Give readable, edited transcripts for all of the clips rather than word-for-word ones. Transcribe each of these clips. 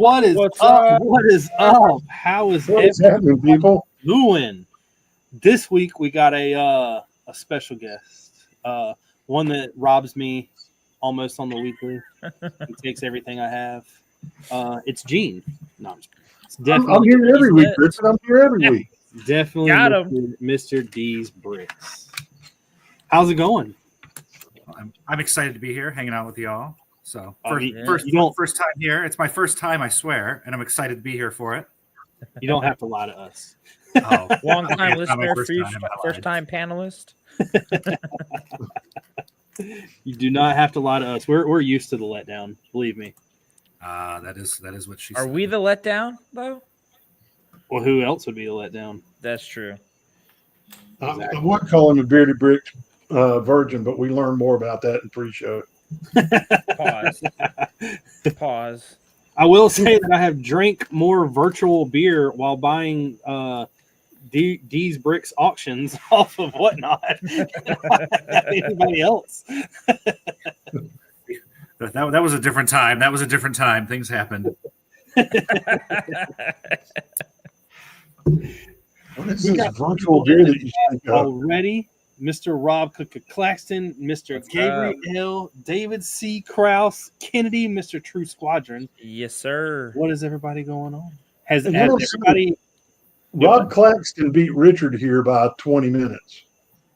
What's up? What is up? How is What is happening, people? doing? This week we got a special guest, one that robs me almost on the weekly. He takes everything I have. It's Gene. No, it's definitely I'm here every week, Richard. I'm here every week. definitely Got him. Mr. D's Bricks. How's it going? I'm excited to be here, hanging out with y'all. So you first time here. It's my first time, I swear, and I'm excited to be here for it. You don't have to lie to us. Oh, Long time it's not my listener, first time, I lied. first time panelist. You do not have to lie to us. We're used to the letdown. Believe me. That is what she Are said. we the letdown though? Well, who else would be the letdown? That's true. I would call him a bearded brick virgin, but we learned more about that in pre-show. Pause. Pause. I will say that I have drank more virtual beer while buying D's Bricks auctions off of Whatnot than anybody else. That was a different time. That was a different time. Things happened. What is this virtual beer that you speak of? Already, Mr. Rob Claxton, Mr. Gabriel, David C. Krause, Kennedy, Mr. True Squadron. Yes, sir. What is everybody going on? Has And what else- everybody? Rob Claxton beat Richard here by 20 minutes.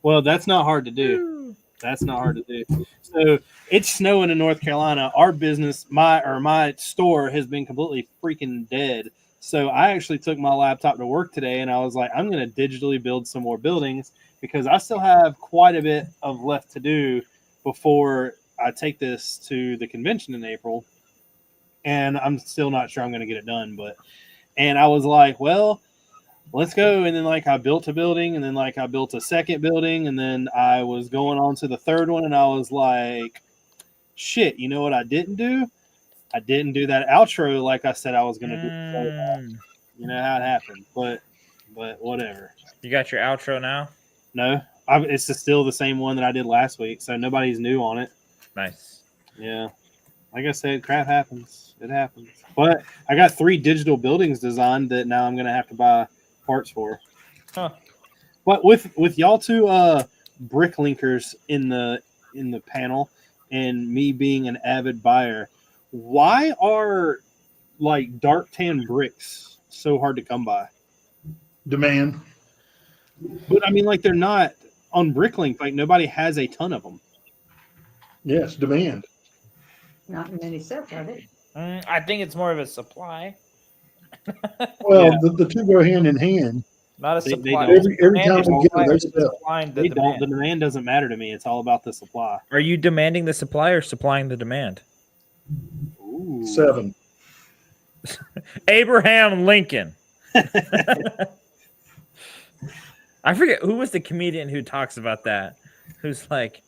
Well, that's not hard to do. That's not hard to do. So it's snowing in North Carolina. Our business, my store has been completely freaking dead. So I actually took my laptop to work today, and I was like, I'm going to digitally build some more buildings because I still have quite a bit of left to do before I take this to the convention in April. And I'm still not sure I'm going to get it done. And I was like, well, let's go. And then I built a building, and then I built a second building, and then I was going on to the third one, and I was like, shit, you know what I didn't do? I didn't do that outro like I said I was going to do. You know how it happened, but whatever. You got your outro now? No, it's still the same one that I did last week, so nobody's new on it. Nice. Yeah. Like I said, crap happens. It happens. But I got 3 digital buildings designed that now I'm going to have to buy parts for. Huh. But with y'all two brick linkers in the panel and me being an avid buyer, why are dark tan bricks so hard to come by? Demand. But I mean, they're not on Bricklink. Nobody has a ton of them. Yes, demand. Not in many sets, are they? I think it's more of a supply, Well, Yeah. the two go hand in hand. not a They supply. don't. Every time we get them, they sell. Supplying They the don't. The demand. demand doesn't matter to me. It's all about the supply. Are you demanding the supply or supplying the demand? Ooh. 7. Abraham Lincoln. I forget who was the comedian who talks about that. Who's like,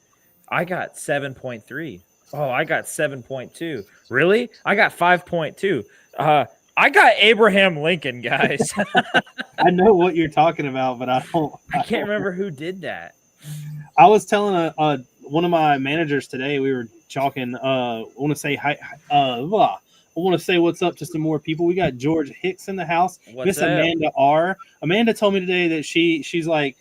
I got 7.3. Oh, I got 7.2. Really? I got 5.2. I got Abraham Lincoln, guys. I know what you're talking about, but I don't. I can't remember who did that. I was telling one of my managers today. We were talking. I want to say hi. I want to say what's up to some more people. We got George Hicks in the house. What's Miss up? Amanda R. Amanda told me today that she's like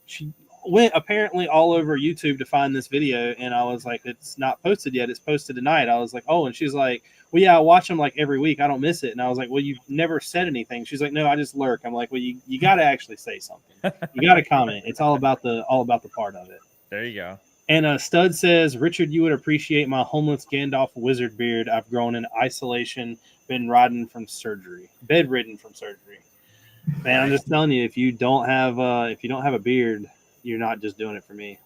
she went apparently all over YouTube to find this video, and I was like, it's not posted yet. It's posted tonight. I was like, oh, and she's like, well, yeah, I watch them every week. I don't miss it. And I was like, well, you've never said anything. She's like, no, I just lurk. I'm like, well, you got to actually say something. You got to comment. It's all about the part of it. There you go. And Stud says, Richard, you would appreciate my homeless Gandalf wizard beard. I've grown in isolation, bedridden from surgery. Man, I'm just telling you, if you don't have a beard, you're not just doing it for me.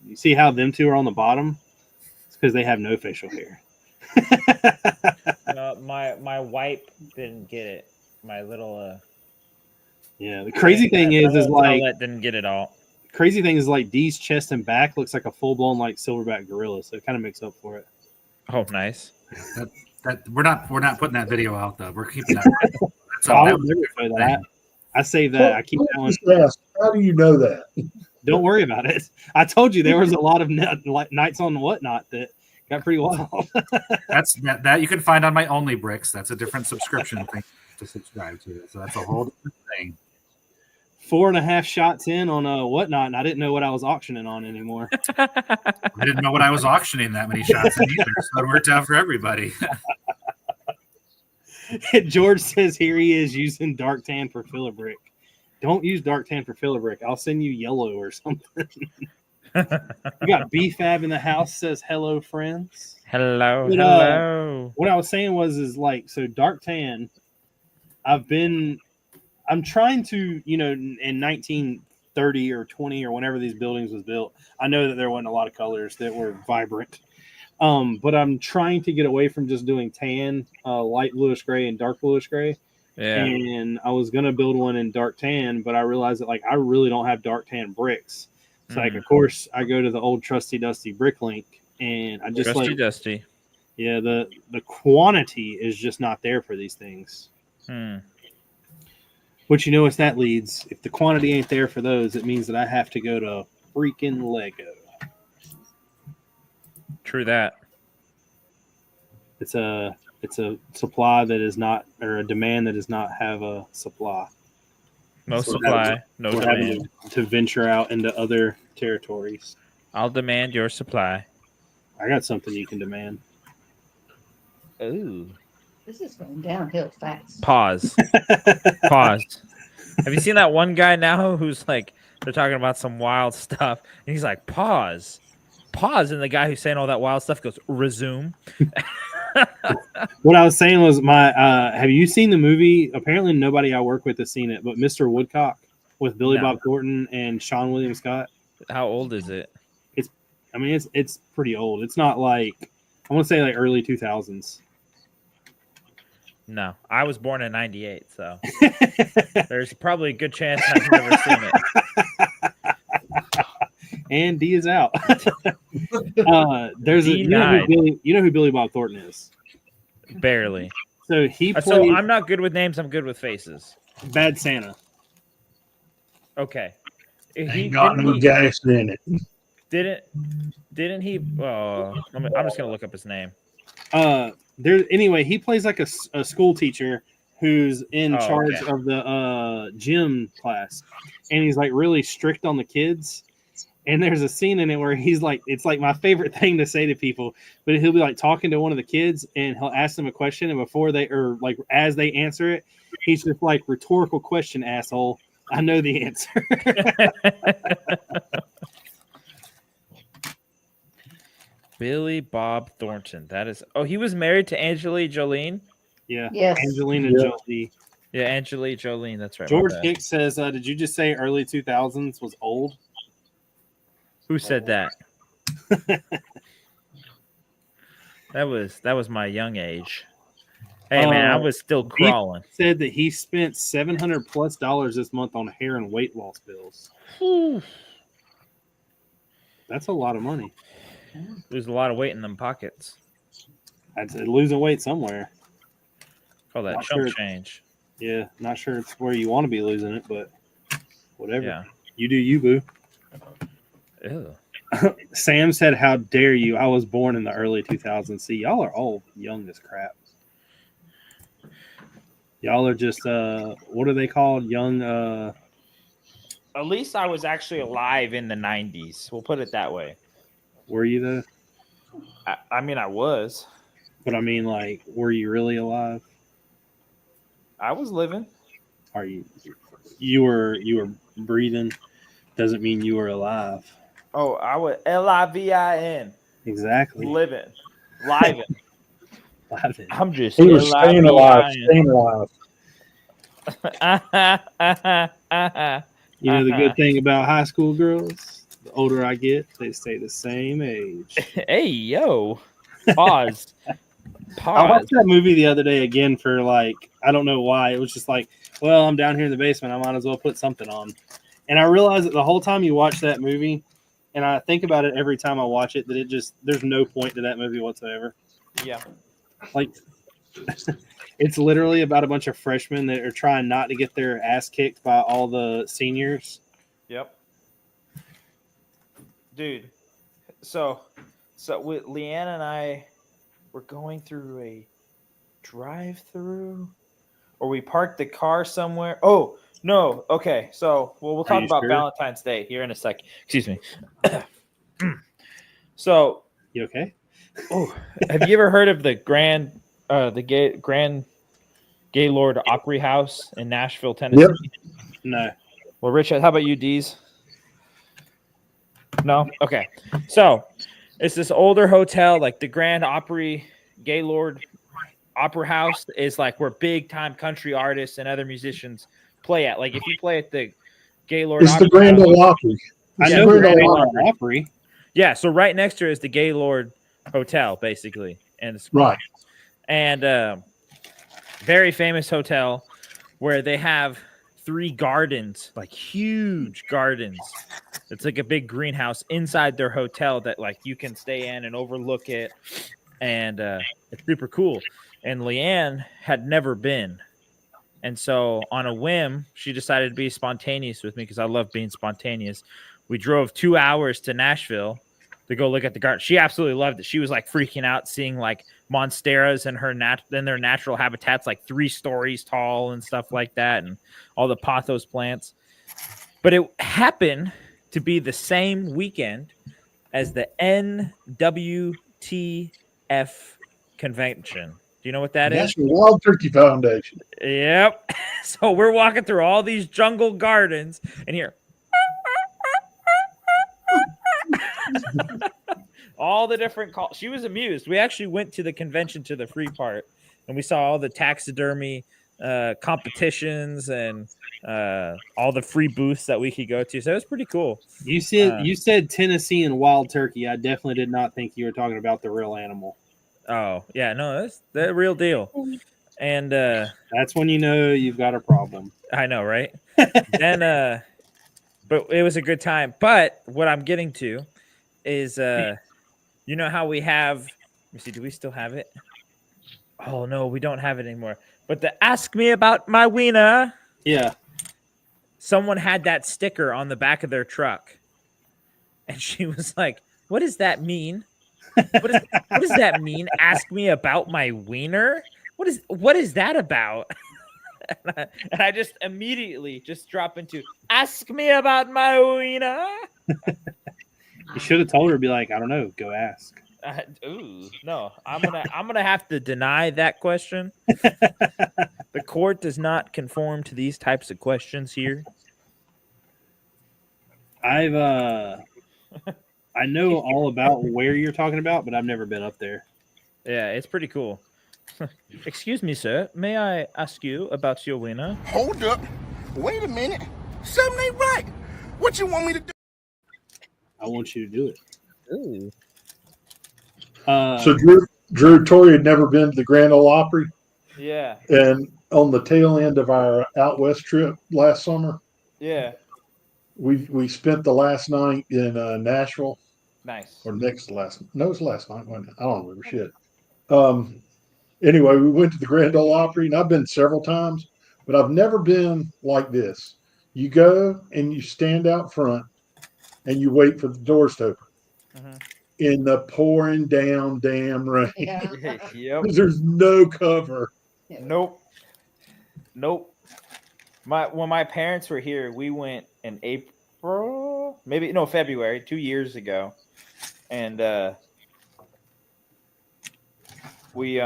You see how them two are on the bottom? It's because they have no facial hair. No, my wipe didn't get it. My little Yeah, the crazy thing is didn't get it all. Crazy thing is D's chest and back looks like a full blown silverback gorilla, so it kind of makes up for it. Oh, nice. That we're not putting that video out though. We're keeping that. That's all. I'll never play that. I save that. I keep that one. Just ask, how do you know that? Don't worry about it. I told you there was a lot of nights on Whatnot that Got pretty wild. That's that you can find on my Only Bricks. That's a different subscription thing to subscribe to. So that's a whole different thing. 4.5 shots in on a whatnot, and I didn't know what I was auctioning on anymore. I didn't know what I was auctioning that many shots in either, so it worked out for everybody. George says here he is using dark tan for filler brick. Don't use dark tan for filler brick. I'll send you yellow or something. We got BFAB in the house. Says hello, friends. Hello, But, hello. What I was saying is like, so dark tan. I'm trying to, in 1930 or 20 or whenever these buildings was built, I know that there wasn't a lot of colors that were vibrant. But I'm trying to get away from just doing tan, light bluish gray and dark bluish gray. Yeah. And I was going to build one in dark tan, but I realized that like I really don't have dark tan bricks. So like, of course, I go to the old trusty dusty brick link, and I just Trusty Dusty. yeah, the quantity is just not there for these things. Which what that leads. If the quantity ain't there for those, it means that I have to go to freaking Lego. True that. It's a supply that is not, or a demand that does not have a supply. No So supply, no we're having demand. to venture out into other territories. I'll demand your supply. I got something you can demand. Ooh. This is going downhill fast. Pause. Pause. Have you seen that one guy now who's like, they're talking about some wild stuff, and he's like, pause. Pause, and the guy who's saying all that wild stuff goes, resume. What I was saying was have you seen the movie? Apparently nobody I work with has seen it, but Mr. Woodcock with Billy No. Bob Thornton and Sean William Scott. How old is it? It's pretty old. It's not like, I want to say like early 2000s. No, I was born in '98, so there's probably a good chance I've never seen it. And D is out. There's D you know died. who Billy Bob Thornton is. Barely. So he played So I'm not good with names. I'm good with faces. Bad Santa. Okay. Ain't got no gas in it. Didn't he? I'm just gonna look up his name. He plays like a school teacher who's in charge okay. of the gym class, and he's like really strict on the kids. And there's a scene in it where he's like, it's like my favorite thing to say to people, but he'll be like talking to one of the kids, and he'll ask them a question, and before they, or like as they answer it, he's just like, rhetorical question, asshole. I know the answer. Billy Bob Thornton. That is. Oh, he was married to Angelina Jolie. Yeah. Yes. Angelina Yeah. Jolie. Yeah, Angelina Jolie. That's right. George my bad. Hicks says, did you just say early 2000s was old? Who said that? That was my young age. Hey man, I was still crawling. He said that he spent $700+ this month on hair and weight loss bills. Whew. That's a lot of money. There's a lot of weight in them pockets. I'd say losing weight somewhere. Call that Not chump sure. change. Yeah, not sure it's where you want to be losing it, but whatever. Yeah. You do you, boo. Ew. Sam said, how dare you? I was born in the early 2000s. See, y'all are all young as crap. Y'all are just, what are they called? Young, At least I was actually alive in the 90s. We'll put it that way. were you though? I mean, I was. But I mean, like, were you really alive? I was living. Are you were breathing? Doesn't mean you were alive. Oh, I was LIVIN. Exactly. Living. Living. Living. I'm just He was staying alive, staying alive. You know the good thing about high school girls? The older I get, they stay the same age. Hey, yo. Pause. I Pause. watched that movie the other day again for like, I don't know why. It was just like, well, I'm down here in the basement. I might as well put something on. And I realized that the whole time you watch that movie, and I think about it every time I watch it, that there's no point to that movie whatsoever. Yeah. Like, it's literally about a bunch of freshmen that are trying not to get their ass kicked by all the seniors. Yep. Dude. So So with Leanne and I were going through a drive-through, or we parked the car somewhere. Oh no, okay. So we'll Are talk you about sure? Valentine's Day here in a second. Excuse me. So, You okay? oh, have you ever heard of the Grand Gaylord Opry House in Nashville, Tennessee? Yep. No. Well, Richard, how about you, Dees? No? Okay. So it's this older hotel, like the Grand Opry Gaylord Opera House is like where big time country artists and other musicians play at. Like if you play at the Gaylord It's the Opera Grand House, Ole Opry. I It's know the the Grand Grand Ole Ole Opry. Opry. yeah, so right next to it is the Gaylord Hotel, basically. And it's Right. and very famous hotel where they have 3 gardens, like huge gardens. It's like a big greenhouse inside their hotel that like you can stay in and overlook it, and it's super cool. And Leanne had never been, and so on a whim, she decided to be spontaneous with me because I love being spontaneous. We drove 2 hours to Nashville to go look at the garden. She absolutely loved it. She was like freaking out seeing like monsteras in their natural habitats, like 3 stories tall and stuff like that, and all the pothos plants. But it happened to be the same weekend as the NWTF convention. Do you know what that is? National Wild Turkey Foundation. Yep. So we're walking through all these jungle gardens, and here, all the different calls. She was amused. We actually went to the convention to the free part, and we saw all the taxidermy competitions and all the free booths that we could go to. So it was pretty cool. You said Tennessee and wild turkey. I definitely did not think you were talking about the real animal. Oh yeah, no, that's the real deal. And That's when you know you've got a problem. I know, right? Then but it was a good time. But what I'm getting to is you know how we have, let me see, do we still have it? Oh no, we don't have it anymore. But the ask me about my wiener, Yeah. someone had that sticker on the back of their truck. And she was like, what does that mean? What does that mean? Ask me about my wiener? What is that about? And I just immediately just drop into ask me about my wiener. You should have told her, be like, I don't know, go ask. No, I'm gonna have to deny that question. The court does not conform to these types of questions here. I know all about where you're talking about, but I've never been up there. Yeah, it's pretty cool. Excuse me, sir. May I ask you about your wiener? Hold up. Wait a minute. Something ain't right. What you want me to do? I want you to do it. Ooh. So Drew Tori had never been to the Grand Ole Opry, Yeah, and on the tail end of our out west trip last summer, yeah. we spent the last night in Nashville, Nice. or next to last. No, it was last night. Wasn't it? I don't remember shit. Anyway, we went to the Grand Ole Opry, and I've been several times, but I've never been like this. You go and you stand out front, and you wait for the doors to open. Mhm. In the pouring down damn rain. Yeah. Yep. There's no cover. Nope. When my parents were here, we went in April, February, 2 years ago, and we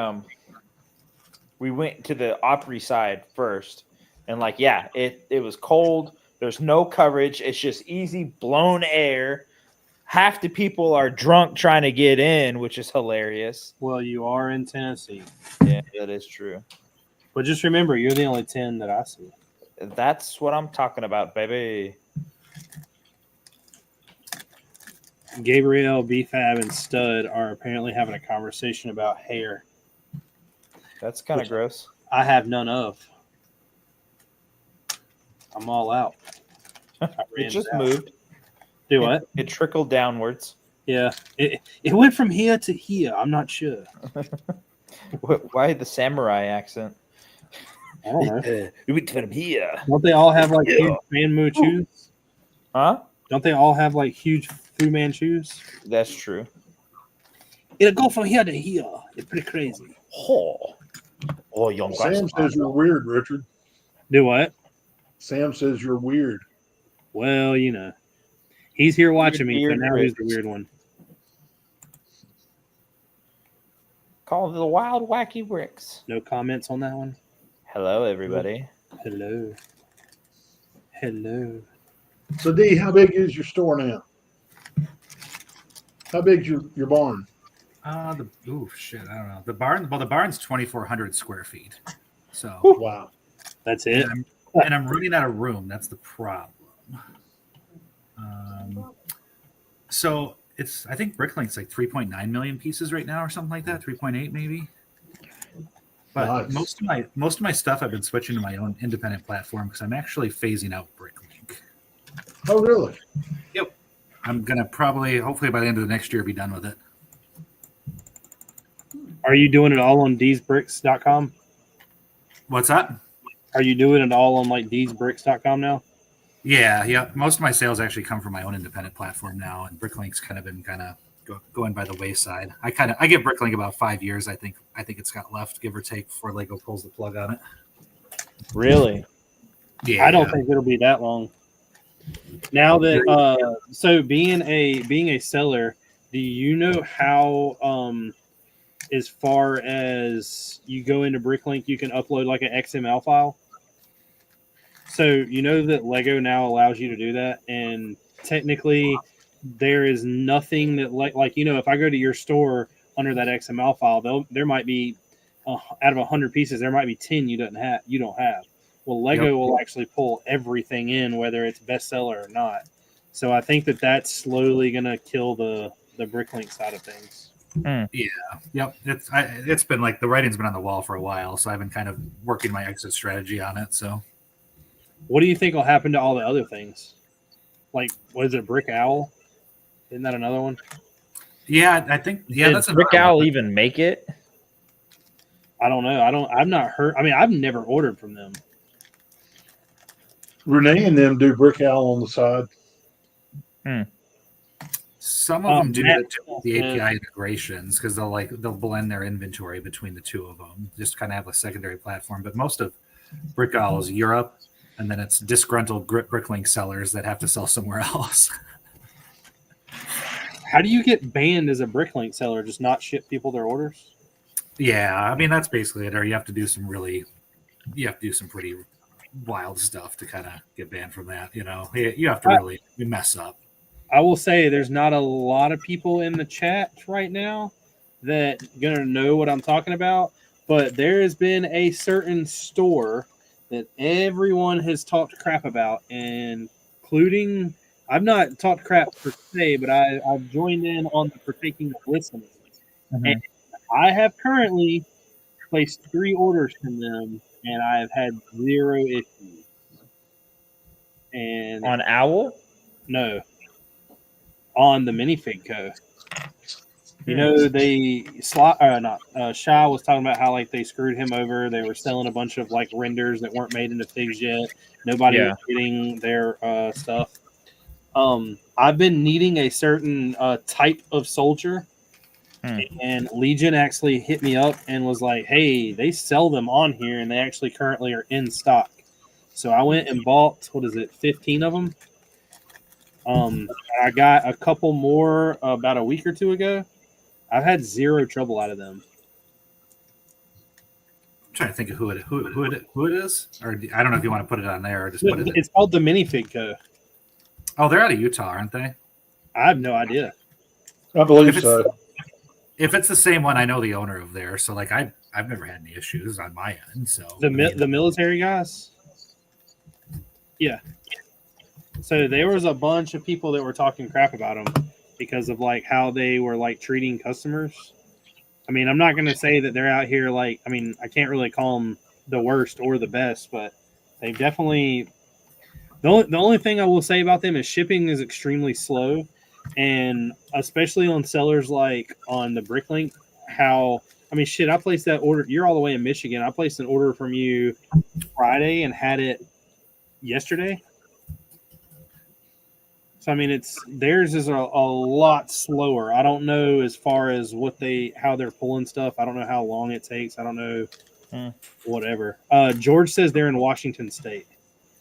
went to the Opry side first, and like it was cold. There's no coverage. It's just easy blown air. Half the people are drunk trying to get in, which is hilarious. Well, you are in Tennessee. Yeah, that is true. But just remember, you're the only 10 that I see. That's what I'm talking about, baby. Gabrielle, BFAB, and Stud are apparently having a conversation about hair. That's kind of gross. I have none of. I'm all out. It just moved. Do what? It trickled downwards. Yeah. It went from here to here. I'm not sure. Why the samurai accent? I don't know. We went from here. Don't they all have like huge man shoes? Huh? Don't they all have like huge Fu Manchus? That's true. It'll go from here to here. It's pretty crazy. Oh, young Sam says you're weird, Richard. Do what? Sam says you're weird. Well, you know, he's here watching me, so Weird now he's the Bricks. weird one. Call the wild wacky bricks. No comments on that one. Hello, everybody. Hello. Hello. So, D, how big is your store now? How big's your barn? I don't know. The barn's 2,400 square feet. So Wow. That's it. and I'm running out of room. That's the problem. So I think Bricklink's like 3.9 million pieces right now, or something like that. 3.8 maybe. But Nice. most of my stuff I've been switching to my own independent platform because I'm actually phasing out Bricklink. Oh, really? Yep. I'm gonna hopefully by the end of the next year, be done with it. Are you doing it all on DeesBricks.com? What's that? Are you doing it all on like DeesBricks.com now? Yeah. Most of my sales actually come from my own independent platform now, and Bricklink's kind of been going by the wayside. I give Bricklink about 5 years. I think it's got left, give or take, before Lego pulls the plug on it. Really? Yeah, I don't think it'll be that long. Now that so being a seller, do you know how as far as you go into Bricklink, you can upload like an XML file? So you know that Lego now allows you to do that, and technically there is nothing that like if I go to your store under that XML file, there might be out of 100 pieces, there might be 10 you don't have. Well, Lego will actually pull everything in, whether it's bestseller or not. So I think that's slowly going to kill the Bricklink side of things. Yeah. Yep. It's been like the writing's been on the wall for a while, so I've been kind of working my exit strategy on it. So, what do you think will happen to all the other things? Like, what is it, Brick Owl? Isn't that another one? Yeah, I think. Yeah, Did that's Brick another Owl one. even make it? I don't know. I've not heard. I mean, I've never ordered from them. Renee and them do Brick Owl on the side. Some of them do Matt, it with the API integrations because they'll blend their inventory between the two of them, just kind of have a secondary platform. But most of Brick Owl is Europe, and then it's disgruntled Bricklink sellers that have to sell somewhere else. How do you get banned as a Bricklink seller? Just not ship people their orders? Yeah, I mean that's basically it. Or you have to do some pretty wild stuff to kind of get banned from that. You have to really mess up. I will say there's not a lot of people in the chat right now that gonna know what I'm talking about, but there has been a certain store that everyone has talked crap about, and including I've not talked crap per se, but I've joined in on the partaking of listening. Mm-hmm. And I have currently placed 3 orders from them, and I have had 0 issues. And On Owl? no, on the minifig co. You know, Shy was talking about how like they screwed him over. They were selling a bunch of like renders that weren't made into figs yet. Nobody was getting their stuff. I've been needing a certain type of soldier, and Legion actually hit me up and was like, "Hey, they sell them on here, and they actually currently are in stock." So I went and bought 15 of them. I got a couple more about a week or 2 ago. I've had 0 trouble out of them. I'm trying to think of who it is, or I don't know if you want to put it on there or just put it. It's called the Minifig Co. Oh, they're out of Utah, aren't they? I have no idea. I believe so. If it's the same one, I know the owner of there, so like I've never had any issues on my end. So The military guys. Yeah. So there was a bunch of people that were talking crap about them because of like how they were like treating customers. I mean, I'm not going to say that they're out here like, I mean, I can't really call them the worst or the best, but they definitely. The only thing I will say about them is shipping is extremely slow, and especially on sellers like on the Bricklink. I placed that order. You're all the way in Michigan. I placed an order from you Friday and had it yesterday. So I mean, theirs is a lot slower. I don't know as far as how they're pulling stuff. I don't know how long it takes. I don't know. Whatever. George says they're in Washington State.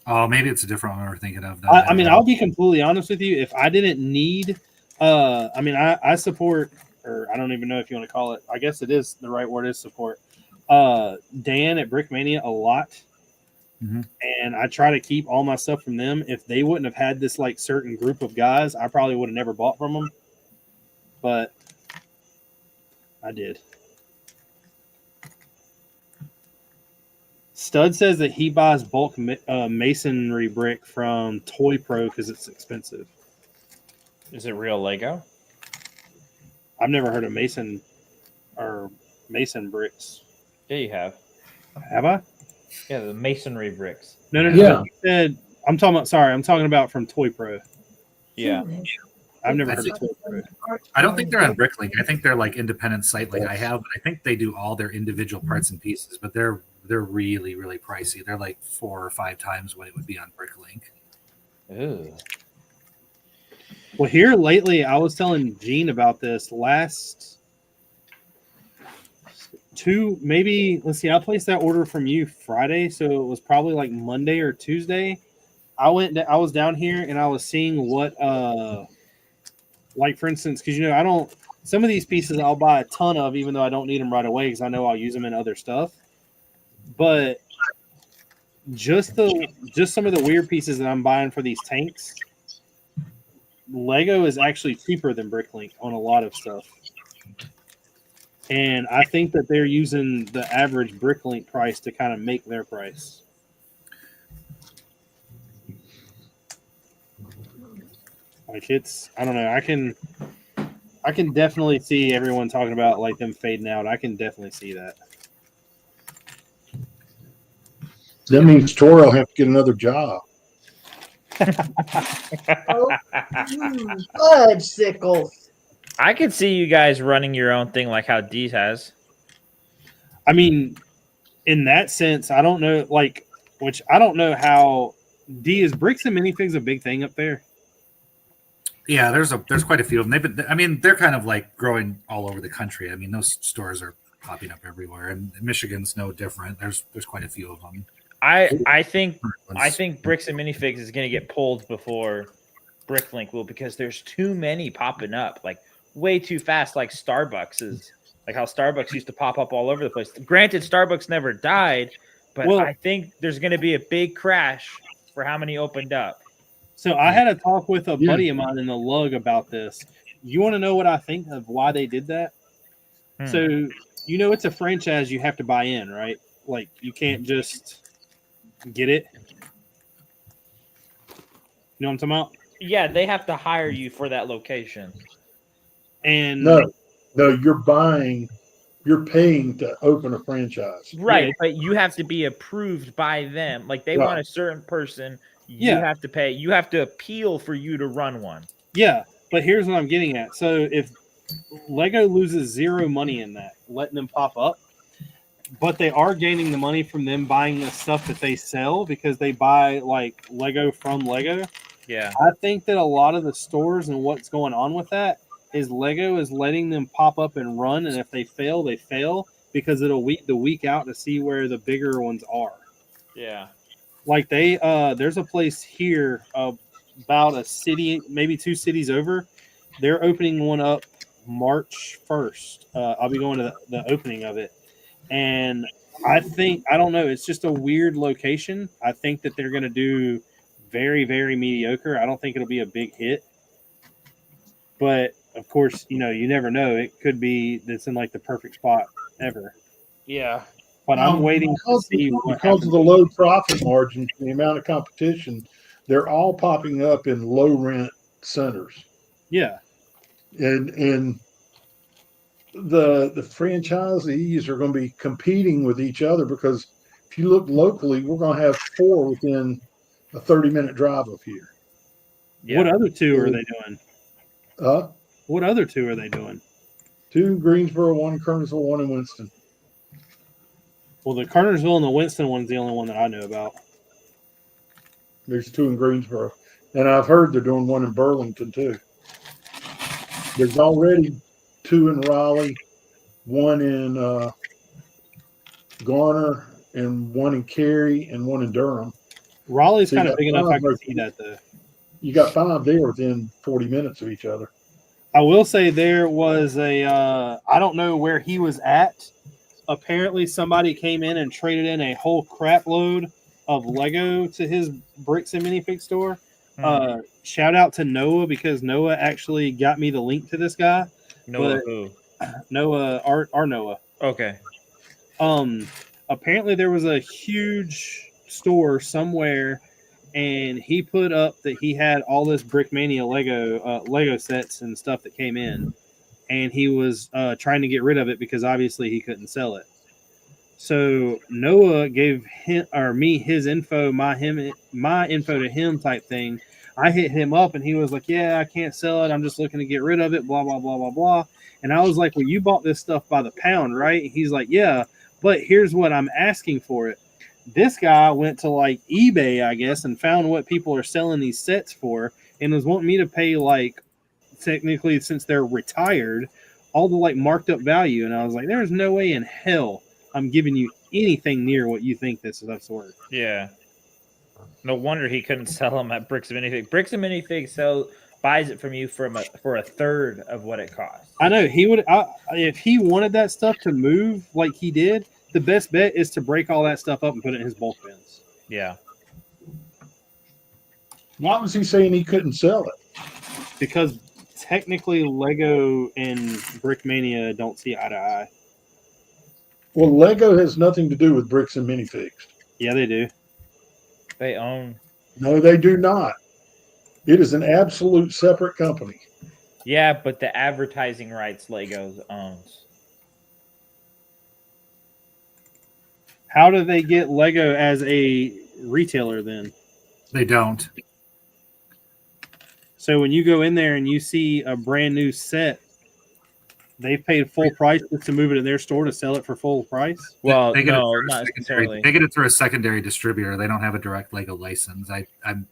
Oh, maybe it's a different one we're thinking of. I mean, I'll be completely honest with you. If I didn't need, I mean, I support, or I don't even know if you want to call it. I guess it is the right word is support. Dan at Brickmania a lot. And I try to keep all my stuff from them. If they wouldn't have had this like certain group of guys, I probably would have never bought from them. But I did. Stud says that he buys bulk masonry brick from Toy Pro because it's expensive. Is it real Lego? I've never heard of Mason bricks. Yeah, you have. Have I? Yeah, the masonry bricks. No. Yeah. You said I'm talking about from Toy Pro. Yeah. I've never heard of Toy Pro. I don't think they're on Bricklink. I think they're like independent site like I have. But I think they do all their individual parts and pieces, but they're really, really pricey. They're like 4 or 5 times what it would be on Bricklink. Ooh. Well, here lately, I was telling Gene about this last 2, maybe. Let's see. I placed that order from you Friday, so it was probably like Monday or Tuesday. I was down here and I was seeing what, like for instance, because some of these pieces I'll buy a ton of, even though I don't need them right away because I know I'll use them in other stuff. But just some of the weird pieces that I'm buying for these tanks, Lego is actually cheaper than Bricklink on a lot of stuff. And I think that they're using the average Bricklink price to kind of make their price. Like I don't know. I can definitely see everyone talking about like them fading out. I can definitely see that. That means Tori will have to get another job. Fudgesicles. I could see you guys running your own thing like how Dee has. I mean, in that sense, I don't know, I don't know how D is Bricks and minifigs a big thing up there. Yeah, there's quite a few of them. They're kind of like growing all over the country. I mean, those stores are popping up everywhere, and Michigan's no different. There's quite a few of them. I think Bricks and Minifigs is going to get pulled before Bricklink will, because there's too many popping up, like way too fast, like Starbucks is, like how Starbucks used to pop up all over the place. Granted, Starbucks never died, but I think there's going to be a big crash for how many opened up. So I had a talk with a buddy of mine in the lug about this. You want to know what I think of why they did that? So, it's a franchise you have to buy in, right? Like, you can't just get it. You know what I'm talking about? Yeah, they have to hire you for that location. And no, you're paying to open a franchise. Right, but you have to be approved by them. Like they want a certain person, you have to pay. You have to appeal for you to run one. Yeah, but here's what I'm getting at. So if Lego loses zero money in that, letting them pop up, but they are gaining the money from them buying the stuff that they sell because they buy like Lego from Lego. Yeah. I think that a lot of the stores and what's going on with that is Lego is letting them pop up and run, and if they fail, they fail because it'll week the week out to see where the bigger ones are. Yeah. Like there's a place here about a city, maybe 2 cities over. They're opening one up March 1st. I'll be going to the opening of it. And I don't know, it's just a weird location. I think that they're going to do very, very mediocre. I don't think it'll be a big hit. But, of course, you never know. It could be that's in, like, the perfect spot ever. Yeah. But I'm waiting to see what because of the low profit margins, the amount of competition, they're all popping up in low rent centers. Yeah. And the franchisees are going to be competing with each other because if you look locally, we're going to have 4 within a 30-minute drive of here. Yeah. What other 2 are they doing? What other 2 are they doing? 2 in Greensboro, 1 in Kernersville, 1 in Winston. Well, the Kernersville and the Winston one's the only one that I know about. There's 2 in Greensboro. And I've heard they're doing one in Burlington too. There's already 2 in Raleigh, 1 in Garner, and 1 in Cary, and 1 in Durham. Raleigh's So you kind of got big enough. I 5 can see that though. You got 5 there within 40 minutes of each other. I will say there was a I don't know where he was at. Apparently, somebody came in and traded in a whole crap load of Lego to his Bricks and Minifig store. Shout out to Noah because Noah actually got me the link to this guy. Noah But who? Noah, our Noah. Okay. Apparently there was a huge store somewhere, and he put up that he had all this Brickmania Lego sets and stuff that came in, and he was trying to get rid of it because obviously he couldn't sell it. So Noah gave him or me his info, my info to him type thing. I hit him up and he was like, "Yeah, I can't sell it. I'm just looking to get rid of it." Blah blah blah blah blah. And I was like, "Well, you bought this stuff by the pound, right?" He's like, "Yeah, but here's what I'm asking for it." This guy went to like eBay, I guess, and found what people are selling these sets for, and was wanting me to pay like technically since they're retired, all the like marked up value. And I was like, "There's no way in hell I'm giving you anything near what you think this stuff's worth." Yeah. No wonder he couldn't sell them at Bricks and Minifig. Bricks and Minifig buys it from you for a third of what it costs. I know he would if he wanted that stuff to move like he did. The best bet is to break all that stuff up and put it in his bulk bins. Yeah. Why was he saying he couldn't sell it? Because technically Lego and Brickmania don't see eye to eye. Well, Lego has nothing to do with Bricks and Minifigs. Yeah, they do. They own. No, they do not. It is an absolute separate company. Yeah, but the advertising rights Legos owns. How do they get Lego as a retailer then? They don't. So when you go in there and you see a brand new set, they've paid full price just to move it in their store to sell it for full price? Well, They get it no, through a not secondary- necessarily. They get it through a secondary distributor. They don't have a direct Lego license. I'm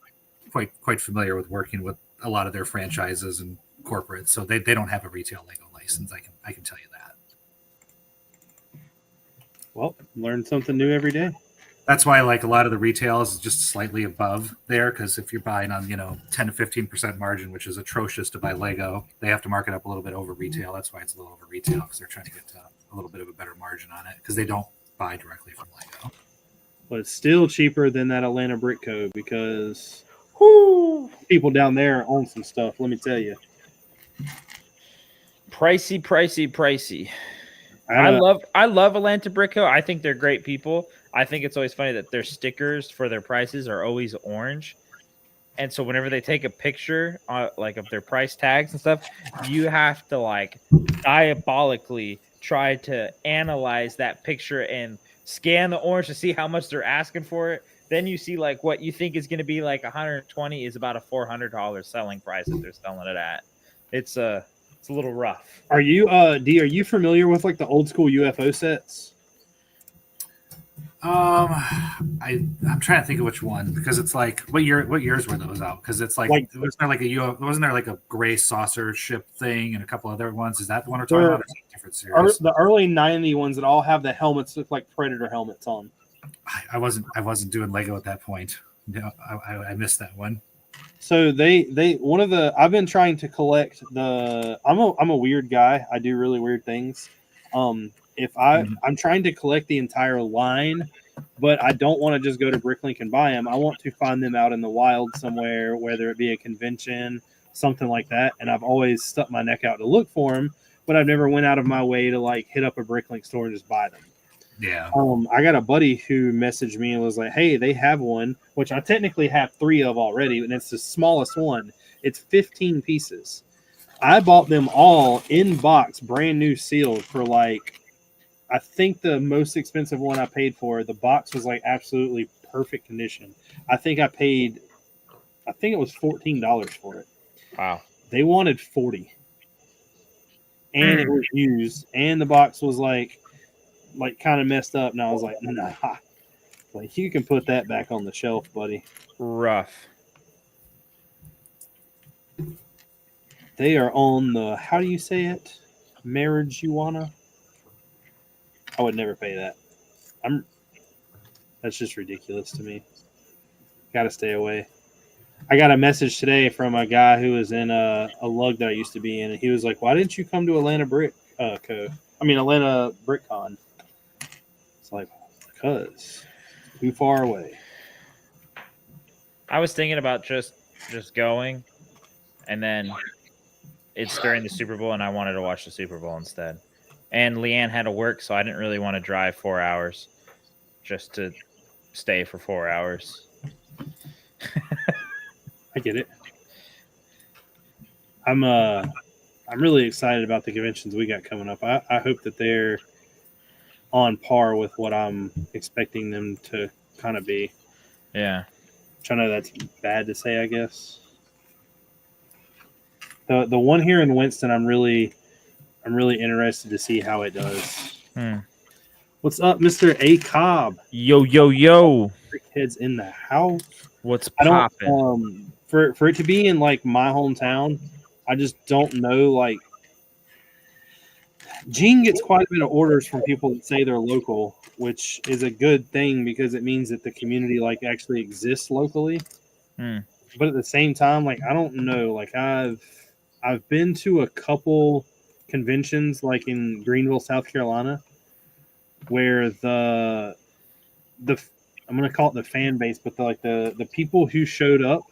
quite familiar with working with a lot of their franchises and corporates, so they don't have a retail Lego license. I can tell you that. Well, learn something new every day. That's why like a lot of the retail is just slightly above there, because if you're buying on 10 to 15% margin, which is atrocious to buy Lego, they have to mark it up a little bit over retail. That's why it's a little over retail, because they're trying to get a little bit of a better margin on it because they don't buy directly from Lego. But it's still cheaper than that Atlanta Brick Co. because people down there own some stuff. Let me tell you, Pricey. I love Atlanta Brick Co. I think they're great people. I think it's always funny that their stickers for their prices are always orange. And so whenever they take a picture like of their price tags and stuff, you have to like diabolically try to analyze that picture and scan the orange to see how much they're asking for it. Then you see like what you think is going to be like 120 is about a $400 selling price that they're selling it at. It's a little rough. Are you D? Are you familiar with like the old school UFO sets? I'm trying to think of which one, because it's like what years were those out? Because it's like wasn't there like a gray saucer ship thing and a couple other ones? Is that the one we're talking about? Or is it a different series? The early '90s ones that all have the helmets look like Predator helmets on. I wasn't doing Lego at that point. No, I missed that one. So I've been trying to collect I'm a weird guy. I do really weird things. I'm trying to collect the entire line, but I don't want to just go to Bricklink and buy them. I want to find them out in the wild somewhere, whether it be a convention, something like that. And I've always stuck my neck out to look for them, but I've never went out of my way to like hit up a Bricklink store and just buy them. Yeah. I got a buddy who messaged me and was like, "Hey, they have one," which I technically have 3 of already, and it's the smallest one. It's 15 pieces. I bought them all in box, brand new, sealed for like, I think the most expensive one I paid for, the box was like absolutely perfect condition. I think it was $14 for it. Wow. They wanted $40, and it was used, and the box was like kind of messed up. And I was like, nah, like you can put that back on the shelf, buddy. Rough. They are on the, how do you say it? Marijuana. I would never pay that. That's just ridiculous to me. Got to stay away. I got a message today from a guy who was in a lug that I used to be in, and he was like, "Why didn't you come to Atlanta Atlanta BrickCon?" It's like, because too far away. I was thinking about just going, and then it's during the Super Bowl, and I wanted to watch the Super Bowl instead. And Leanne had to work, so I didn't really want to drive 4 hours just to stay for 4 hours. I get it. I'm really excited about the conventions we got coming up. I hope that they're on par with what I'm expecting them to kind of be. Yeah. Which I know that's bad to say, I guess. The one here in Winston, I'm really interested to see how it does. What's up, Mr. A Cobb? Yo, yo, yo. Brickhead's in the house. What's I don't poppin'? For it to be in like my hometown, I just don't know. Like, Gene gets quite a bit of orders from people that say they're local, which is a good thing because it means that the community like actually exists locally. But at the same time, like, I don't know. Like, I've been to a couple conventions like in Greenville, South Carolina, where the I'm gonna call it the fan base, but the people who showed up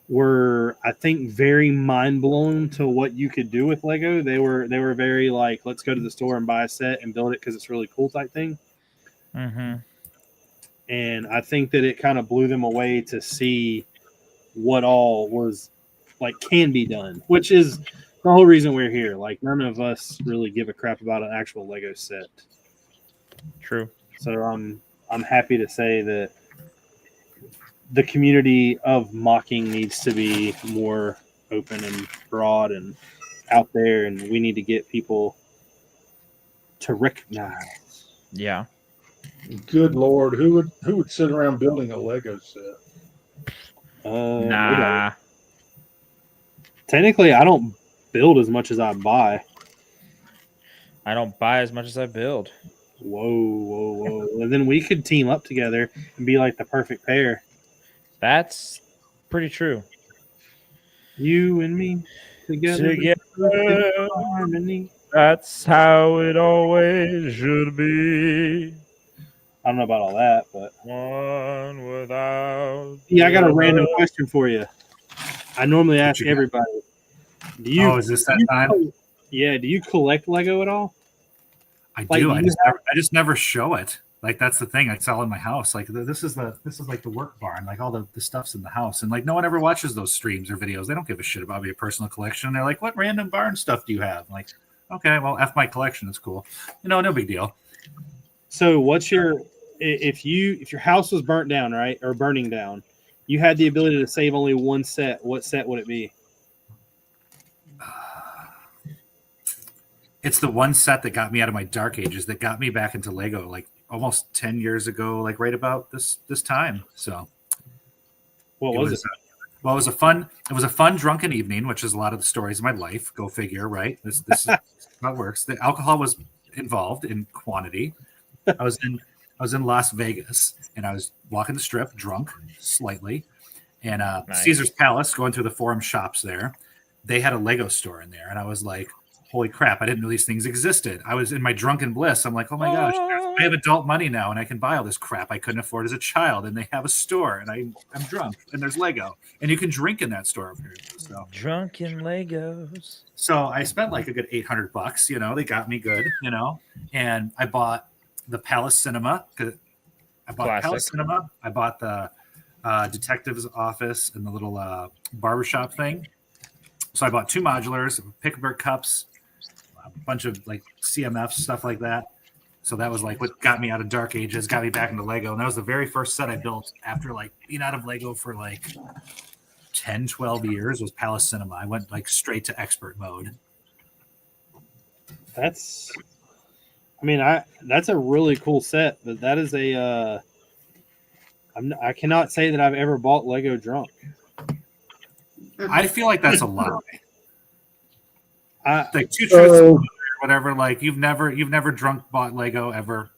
were, I think, very mind blown to what you could do with Lego. They were very like, let's go to the store and buy a set and build it because it's really cool type thing. And I think that it kind of blew them away to see what all was like can be done, which is the whole reason we're here. Like, none of us really give a crap about an actual Lego set. True. So I'm happy to say that the community of mocking needs to be more open and broad and out there, and we need to get people to recognize. Yeah. Good Lord, who would sit around building a Lego set? Nah. Technically, I don't build as much as I buy. I don't buy as much as I build. Whoa. And then we could team up together and be like the perfect pair. That's pretty true. You and me together. Harmony. That's how it always should be. I don't know about all that, but One without. yeah, I got a random question for you. I normally ask everybody. Do you? Is this that time? Yeah. Do you collect Lego at all? I Like, do. do I you just never show it. Like, that's the thing. It's all in my house. Like, this is like the work barn. Like, all the stuff's in the house, and like no one ever watches those streams or videos. They don't give a shit about your personal collection. They're like, "What random barn stuff do you have?" I'm like, okay, well, F my collection. It's cool. No big deal. So, what's your if your house was burnt down, right, or burning down, you had the ability to save only one set. What set would it be? It's the one set that got me out of my dark ages, that got me back into Lego, like almost 10 years ago, like right about this time. So what was it? Well, it was a fun drunken evening, which is a lot of the stories of my life. Go figure, right? This is how it works. The alcohol was involved in quantity. I was in Las Vegas, and I was walking the strip, drunk slightly, and Nice. Caesar's Palace, going through the Forum shops there. They had a Lego store in there, and I was like, holy crap, I didn't know these things existed. I was in my drunken bliss. I'm like, oh my gosh, I have adult money now, and I can buy all this crap I couldn't afford as a child, and they have a store, and I'm drunk, and there's Lego, and you can drink in that store. So Drunken Legos. So I spent like a good $800. They got me good. And I bought the Palace Cinema. I bought Classic. Palace Cinema. I bought the detective's office and the little barbershop thing. So I bought 2 modulars, pick-a-brick cups, a bunch of like CMF stuff like that. So that was like what got me out of dark ages, got me back into Lego. And that was the very first set I built after like being out of Lego for like 10, 12 years was Palace Cinema. I went like straight to expert mode. That's a really cool set, but that is I cannot say that I've ever bought Lego drunk. I feel like that's a lie. Like two truths So or whatever. Like you've never drunk bought Lego ever.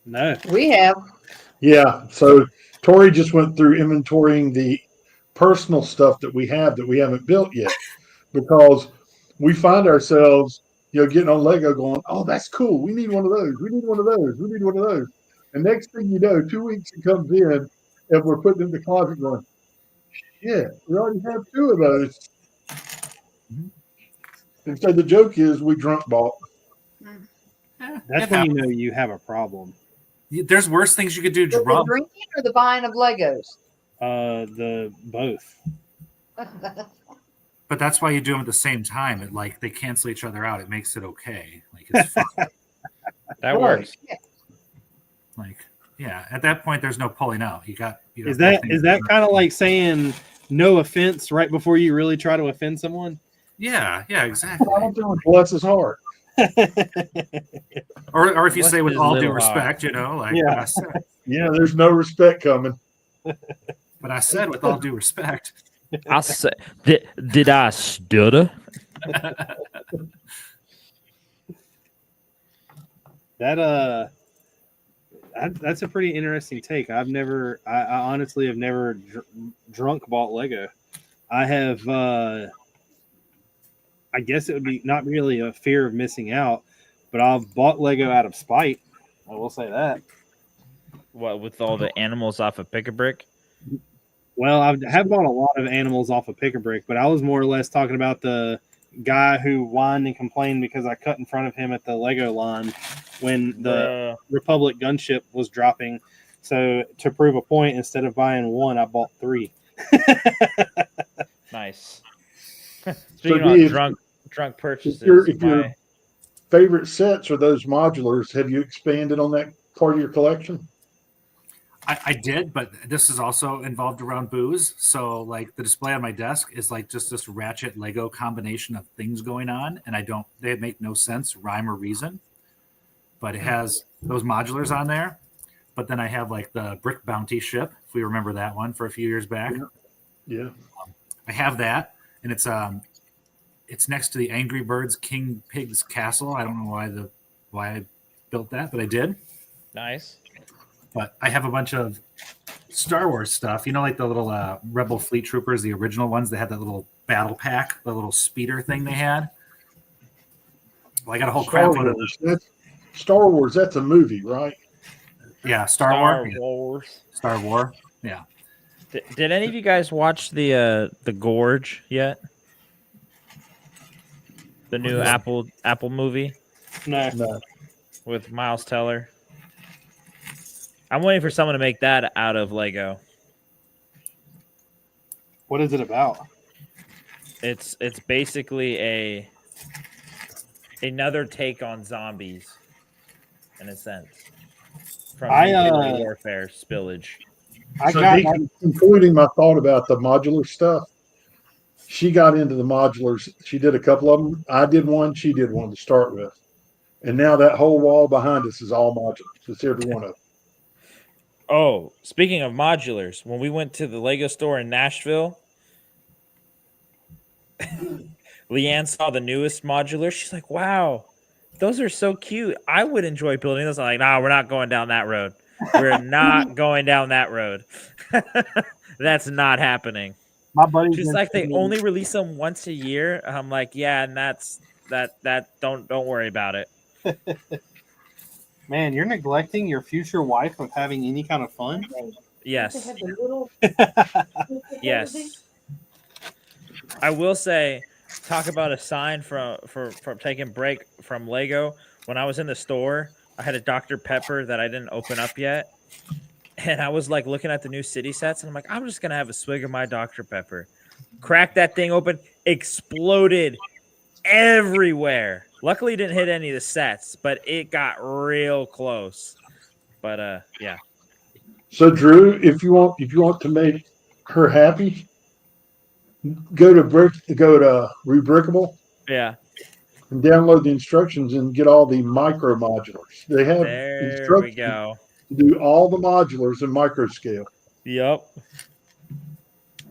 No. We have. yeah, so Tori just went through inventorying the personal stuff that we have that we haven't built yet because we find ourselves, getting on Lego going, oh, that's cool. We need one of those. We need one of those. We need one of those. And next thing you know, 2 weeks it comes in and we're putting it in the closet going, yeah, we already have two of those. And so the joke is we drunk bought. That's when you know you have a problem. There's worse things you could do. The Drunk. drinking or the buying of Legos? The both. But that's why you do them at the same time. It like they cancel each other out. It makes it okay. Like it's fun. That works. Like yeah. At that point, there's no pulling out. Is that kind of like saying no offense right before you really try to offend someone? Yeah. Exactly. Bless his heart. Or if you Bless say with his all due little respect, like Yeah. what I said. Yeah, there's no respect coming. But I said with all due respect. I'll say, did I stutter? That's a pretty interesting take. I honestly have never drunk bought Lego. I have. I guess it would be not really a fear of missing out, but I've bought Lego out of spite. I will say that. What, with all the animals off of Pick-a-Brick? Well, I have bought a lot of animals off of Pick-a-Brick, but I was more or less talking about the guy who whined and complained because I cut in front of him at the Lego line when the Republic gunship was dropping. So to prove a point, instead of buying one, I bought 3. Nice. Speaking of drunk purchases, if your favorite sets are those modulars, have you expanded on that part of your collection? I did, but this is also involved around booze. So like the display on my desk is like just this ratchet Lego combination of things going on, and they make no sense, rhyme or reason. But it has those modulars on there. But then I have like the Brick Bounty ship, if we remember that one for a few years back. Yeah. I have that, and it's next to the Angry Birds King Pig's Castle. I don't know why I built that, but I did. nice. But I have a bunch of Star Wars stuff. Like the little Rebel Fleet Troopers, the original ones. They had that little battle pack, the little speeder thing they had. Well, I got a whole crap load of those. Star Wars, that's a movie, right? Yeah, Star Wars. Wars. Star Wars. Yeah. Did any of you guys watch the Gorge yet? The new Apple movie No. with Miles Teller. I'm waiting for someone to make that out of Lego. What is it about? It's basically another take on zombies, in a sense, from nuclear warfare spillage. Concluding my thought about the modular stuff, she got into the modulars. She did a couple of them. I did one. She did one to start with. And now that whole wall behind us is all modulars. It's every one of them. Oh, speaking of modulars, when we went to the Lego store in Nashville, Leanne saw the newest modular. She's like, wow, those are so cute. I would enjoy building those. I'm like, nah, we're not going down that road. We're not going down that road. That's not happening. My buddy. She's like, they only release them once a year. I'm like, yeah, and that don't worry about it. Man, you're neglecting your future wife of having any kind of fun. Yes. They have the little- Yes. I will say, talk about a sign from taking a break from Lego. When I was in the store, I had a Dr. Pepper that I didn't open up yet. And I was like looking at the new city sets, and I'm like, I'm just gonna have a swig of my Dr. Pepper. Cracked that thing open, exploded everywhere. Luckily, it didn't hit any of the sets, but it got real close. But yeah. So Drew, if you want to make her happy, go to Rebrickable. Yeah. And download the instructions and get all the micro modulars. They have There instructions we go. to do all the modulars in micro scale. Yep.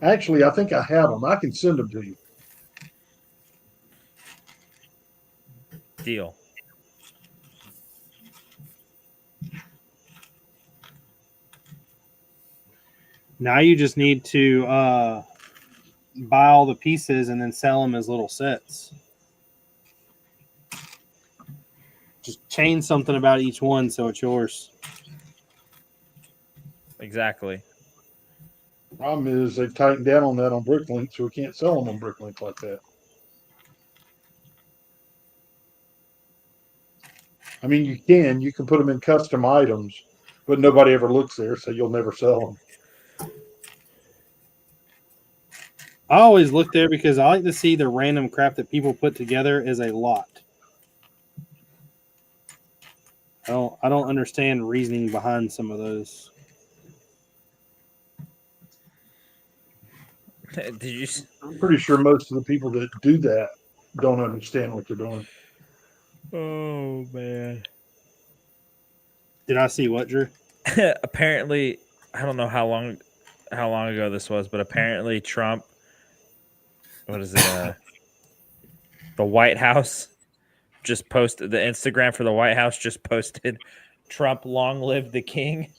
Actually, I think I have them. I can send them to you. Deal. Now you just need to buy all the pieces and then sell them as little sets. Just change something about each one so it's yours. Exactly. Problem is they've tightened down on that on Bricklink, so we can't sell them on Bricklink like that. I mean, you can put them in custom items, but nobody ever looks there, so you'll never sell them. I always look there because I like to see the random crap that people put together as a lot. I don't understand reasoning behind some of those. Did you? I'm pretty sure most of the people that do that don't understand what they're doing. Oh man. Did I see what, Drew? Apparently, I don't know how long ago this was, but apparently Trump, what is it? The White House just posted the Instagram for the White House just posted Trump long live the king.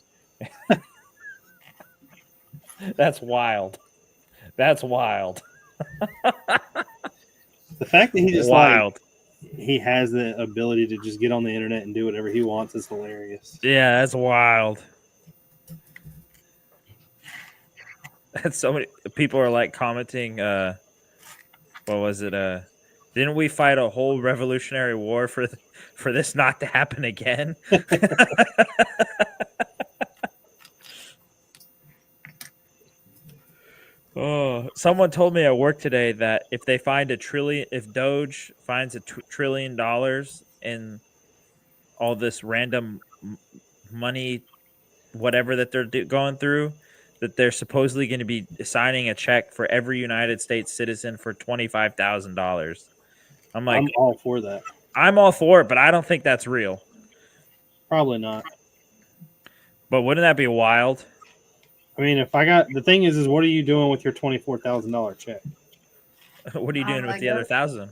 That's wild. That's wild. The fact that he just wild. He has the ability to just get on the internet and do whatever he wants is hilarious. Yeah, that's wild. And so many people are like commenting, what was it? Didn't we fight a whole Revolutionary War for this not to happen again? Oh, someone told me at work today that if Doge finds $1 trillion in all this random money, whatever that they're going through, that they're supposedly going to be signing a check for every United States citizen for $25,000. I'm like, I'm all for that. I'm all for it, but I don't think that's real. Probably not. But wouldn't that be wild? I mean, the thing is what are you doing with your $24,000 check? What are you doing with the other 1,000?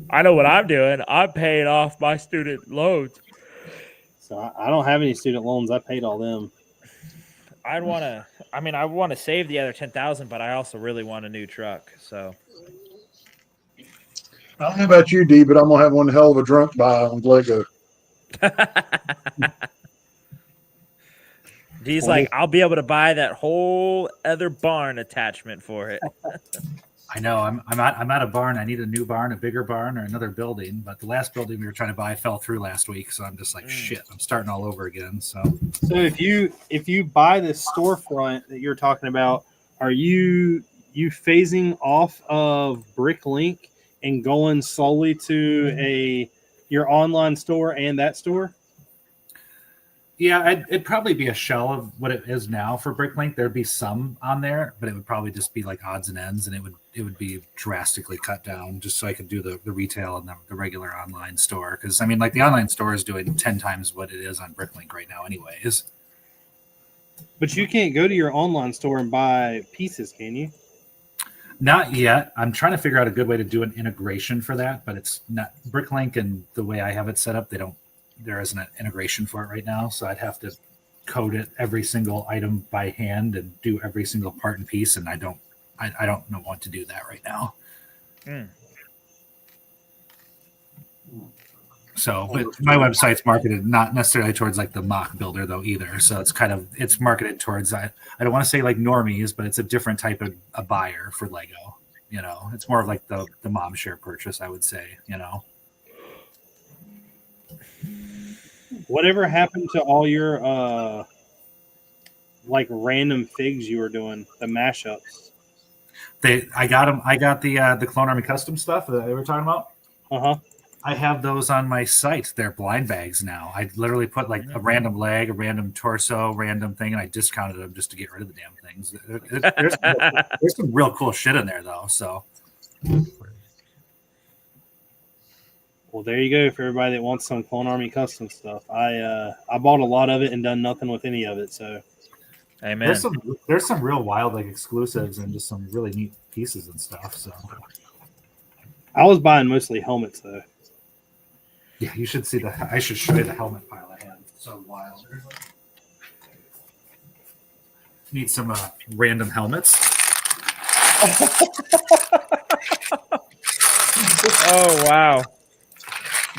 I know what I'm doing. I'm paying off my student loans. So I don't have any student loans. I paid all them. I want to save the other 10,000, but I also really want a new truck. So I don't know about you, D, but I'm gonna have one hell of a drunk buy on Lego. D's like, I'll be able to buy that whole other barn attachment for it. I know. I'm at a barn. I need a new barn, a bigger barn, or another building. But the last building we were trying to buy fell through last week, so I'm just like, shit. I'm starting all over again. So if you buy this storefront that you're talking about, are you phasing off of Bricklink and going solely to your online store and that store? yeah, it'd probably be a shell of what it is now for Bricklink. There'd be some on there, but it would probably just be like odds and ends, and it would be drastically cut down just so I could do the retail and the regular online store. Because I mean, like the online store is doing 10 times what it is on Bricklink right now, anyways. But you can't go to your online store and buy pieces, can you? Not yet. I'm trying to figure out a good way to do an integration for that, but it's not Bricklink, and the way I have it set up, there isn't an integration for it right now. So I'd have to code every single item by hand and do every single part and piece, and I don't know what to do that right now. So, but my website's marketed not necessarily towards like the mock builder though either. So it's marketed towards I don't want to say like normies, but it's a different type of a buyer for Lego. You know, it's more of like the mom share purchase, I would say. You know, whatever happened to all your like random figs you were doing, the mashups? I got them. I got the Clone Army custom stuff that they were talking about. I have those on my site. They're blind bags now. I literally put like a random leg, a random torso, random thing, and I discounted them just to get rid of the damn things. There's some real cool shit in there, though. So, well, there you go for everybody that wants some Clone Army custom stuff. I bought a lot of it and done nothing with any of it. So, amen. There's some real wild like exclusives and just some really neat pieces and stuff. So. I was buying mostly helmets though. Yeah, you should see I should show you the helmet pile I had. It's so wild. Need some random helmets. Oh wow.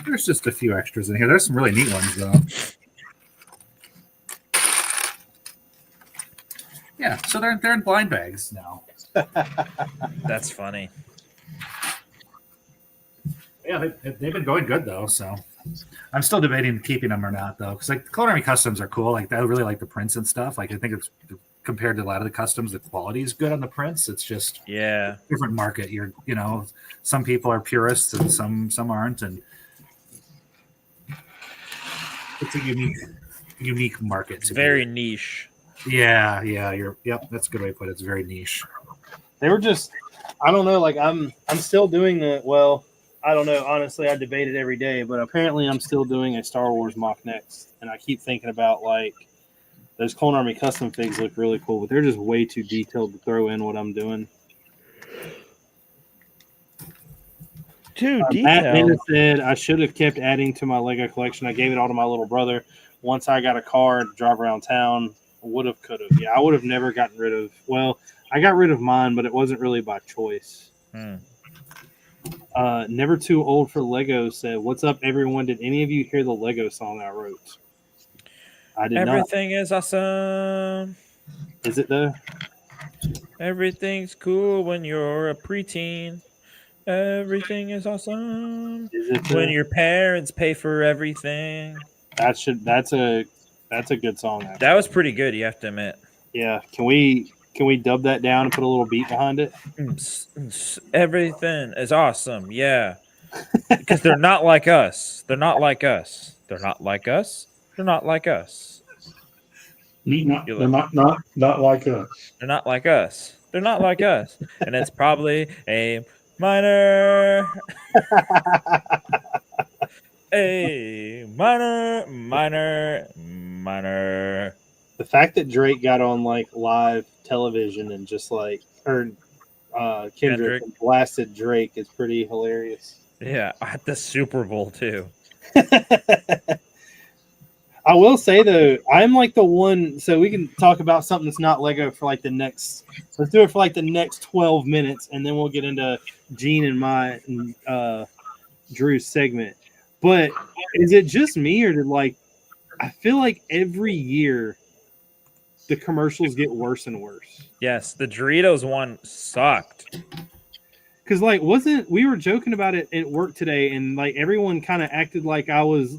There's just a few extras in here. There's some really neat ones though. Yeah, so they're in blind bags now. That's funny. Yeah, they've been going good though. So I'm still debating keeping them or not though, because like the Clone Army customs are cool. Like I really like the prints and stuff. Like I think it's compared to a lot of the customs, the quality is good on the prints. It's just different market. Some people are purists and some aren't, and it's a unique market. It's very niche. Yeah, that's a good way to put it. It's very niche. They were just, I don't know, like I'm still doing I don't know. Honestly, I debate it every day, but apparently I'm still doing a Star Wars mock next. And I keep thinking about like those Clone Army custom figs look really cool, but they're just way too detailed to throw in what I'm doing. Too Matt detailed. Bennett said I should have kept adding to my Lego collection. I gave it all to my little brother. Once I got a car to drive around town, would have, could have. Yeah, I would have never gotten rid of. Well, I got rid of mine, but it wasn't really by choice. Never Too Old for Lego said, "What's up, everyone? Did any of you hear the Lego song I wrote?" I did not. Everything is awesome. Is it though? Everything's cool when you're a preteen. Everything is awesome. Is it when your parents pay for everything? That's a good song. Actually. That was pretty good, you have to admit. Yeah. Can we dub that down and put a little beat behind it? Everything is awesome. Yeah. Because they're not like us. They're not like us. They're not like us. They're not like us. They're not like us. They're not like us. They're not like us. And it's probably a minor. A minor. The fact that Drake got on like live television and just like Kendrick and blasted Drake is pretty hilarious. Yeah, at the Super Bowl too. I will say though, I'm like the one. So we can talk about something that's not Lego for like the next. Let's do it for like the next 12 minutes, and then we'll get into Gene and my Drew's segment. But is it just me, or did like I feel like every year the commercials get worse and worse? Yes, the Doritos one sucked. Because like we were joking about it at work today, and like everyone kind of acted like I was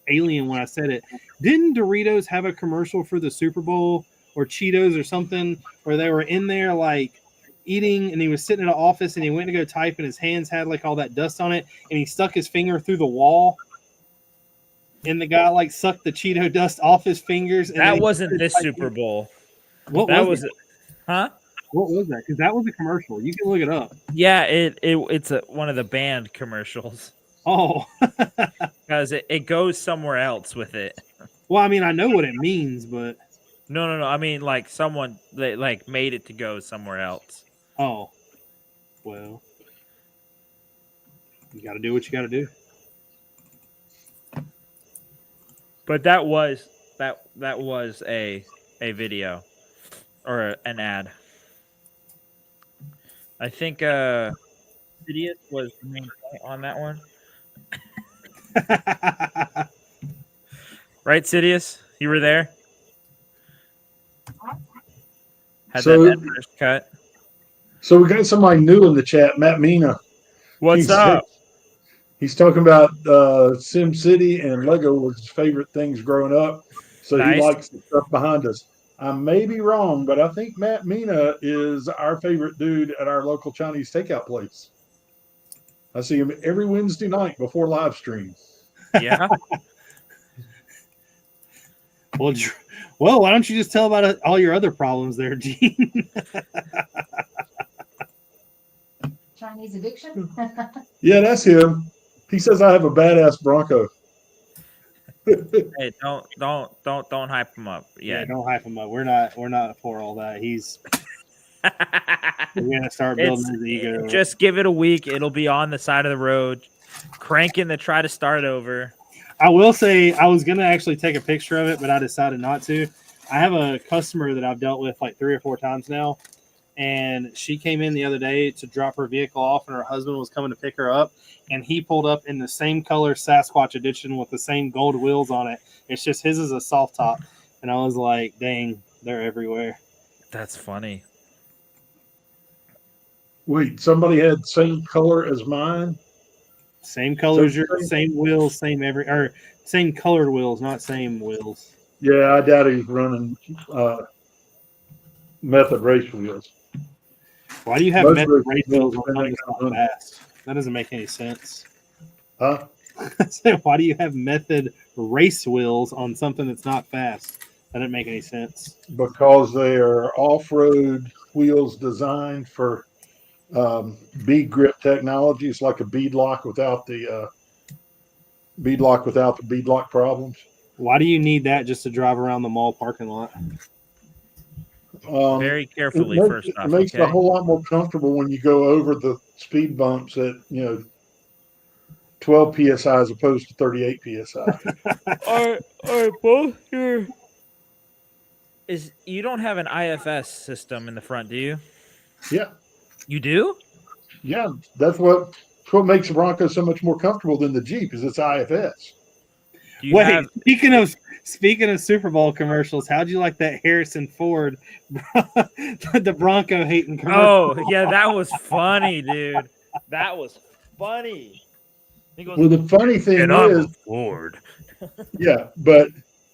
alien when I said it. Didn't Doritos have a commercial for the Super Bowl or Cheetos or something where they were in there like eating, and he was sitting in an office and he went to go type and his hands had like all that dust on it, and he stuck his finger through the wall, and the guy like sucked the Cheeto dust off his fingers. And that wasn't this Super Bowl. What was it? Huh? What was that? Because that was a commercial. You can look it up. Yeah, it's one of the band commercials. Oh, because it goes somewhere else with it. Well, I mean, I know what it means, but no. I mean, like someone they like made it to go somewhere else. Oh, well, you got to do what you got to do. But that was a video or an ad. I think Sidious was the main point on that one. Right, Sidious? You were there? Had that first cut. So we got somebody new in the chat, Matt Mina. What's up? He's talking about Sim City and Lego was his favorite things growing up. So He likes the stuff behind us. I may be wrong, but I think Matt Mina is our favorite dude at our local Chinese takeout place. I see him every Wednesday night before live stream. Yeah. Well, why don't you just tell about all your other problems there, Gene? Chinese addiction? Yeah, that's him. He says I have a badass Bronco. Hey, don't hype him up. Yeah, don't hype him up. We're not for all that. He's We're gonna start building his ego. Just give it a week. It'll be on the side of the road, cranking to try to start over. I will say I was gonna actually take a picture of it, but I decided not to. I have a customer that I've dealt with like 3 or 4 times now, and she came in the other day to drop her vehicle off, and her husband was coming to pick her up, and he pulled up in the same color Sasquatch edition with the same gold wheels on it. It's just his is a soft top, and I was like, dang, they're everywhere. That's funny. Wait, somebody had the same color as mine? Same colors, same wheels, same colored wheels, not same wheels. Yeah, I doubt he's running method race wheels. Why do you have Most method race race wheels wheels on something that's not fast? That doesn't make any sense. Huh? Why do you have method race wheels on something that's not fast? That didn't make any sense. Because they are off-road wheels designed for bead grip technology. It's like a bead lock without the bead lock problems. Why do you need that just to drive around the mall parking lot? Very carefully, it first off. It makes it a whole lot more comfortable when you go over the speed bumps at 12 psi as opposed to 38 psi. Are both your you don't have an IFS system in the front, do you? Yeah, You do? yeah. That's what makes the Bronco so much more comfortable than the Jeep is its IFS. Do you Wait, have speaking of Super Bowl commercials, how'd you like that Harrison Ford, the Bronco hating commercial? Oh, yeah, that was funny, dude. That was funny. He goes, Well, the funny thing and I'm is, a Ford. yeah, but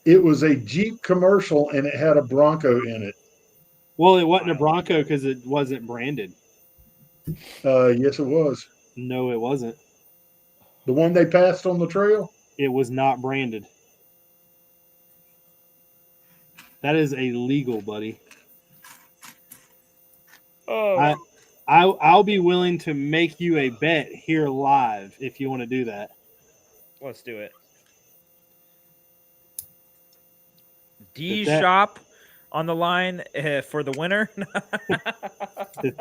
it was a Jeep commercial and it had a Bronco in it. Well, it wasn't a Bronco because it wasn't branded. Yes, it was. No, it wasn't. The one they passed on the trail? It was not branded. That is illegal, buddy. Oh. I'll be willing to make you a bet here live if you want to do that. Let's do it. D shop on the line for the winner.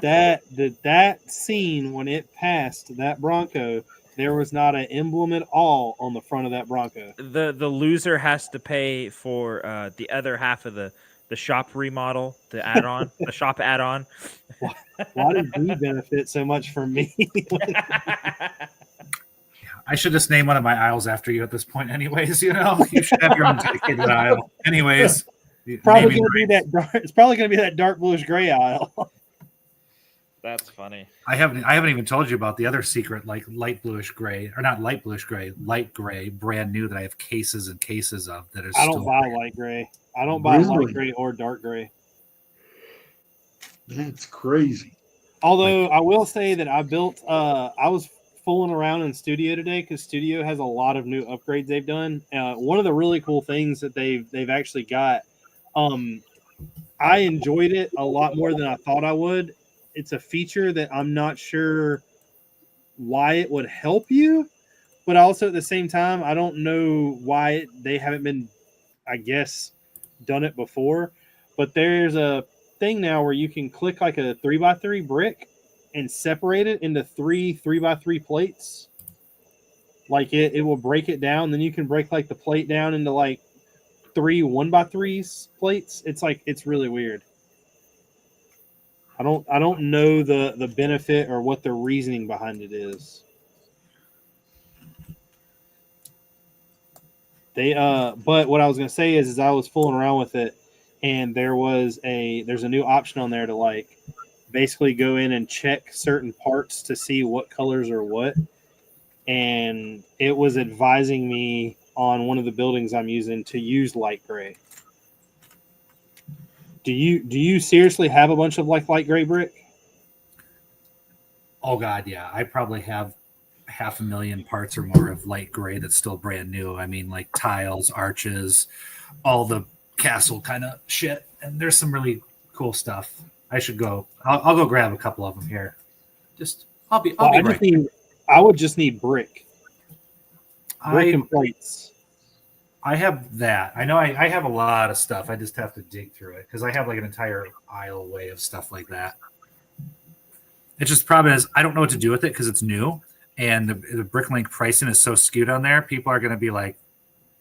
that scene when it passed that Bronco, there was not an emblem at all on the front of that Bronco. The loser has to pay for the other half of the shop remodel, the add-on, the shop add-on. Why did he benefit so much from me? I should just name one of my aisles after you at this point, anyways. You should have your own dedicated aisle, anyways. It's probably going to be that dark bluish gray aisle. That's funny. I haven't even told you about the other secret, like light bluish gray, or not light bluish gray, light gray, brand new that I have cases and cases of. That is. I don't buy light gray. I don't buy light gray or dark gray. That's crazy. Although I will say that I was fooling around in Studio today because Studio has a lot of new upgrades they've done. One of the really cool things that they've actually got, I enjoyed it a lot more than I thought I would. It's a feature that I'm not sure why it would help you, but also at the same time, I don't know why they haven't been, I guess, done it before. But there's a thing now where you can click like a 3x3 brick and separate it into 3 3x3 plates. Like it will break it down. Then you can break like the plate down into like 3 1x3s plates. It's really weird. I don't know the benefit or what the reasoning behind it is. But what I was gonna say is I was fooling around with it, and there's a new option on there to like basically go in and check certain parts to see what colors are what, and it was advising me on one of the buildings I'm using to use light gray. Do you seriously have a bunch of like light gray brick? Oh God, yeah. I probably have 500,000 parts or more of light gray that's still brand new. I mean, like tiles, arches, all the castle kind of shit. And there's some really cool stuff. I should go. I'll go grab a couple of them here. I'll be right. I would just need brick and plates. I have that. I know I have a lot of stuff. I just have to dig through it because I have like an entire aisle way of stuff like that. It's just the problem is I don't know what to do with it because it's new, and the Bricklink pricing is so skewed on there. People are going to be like,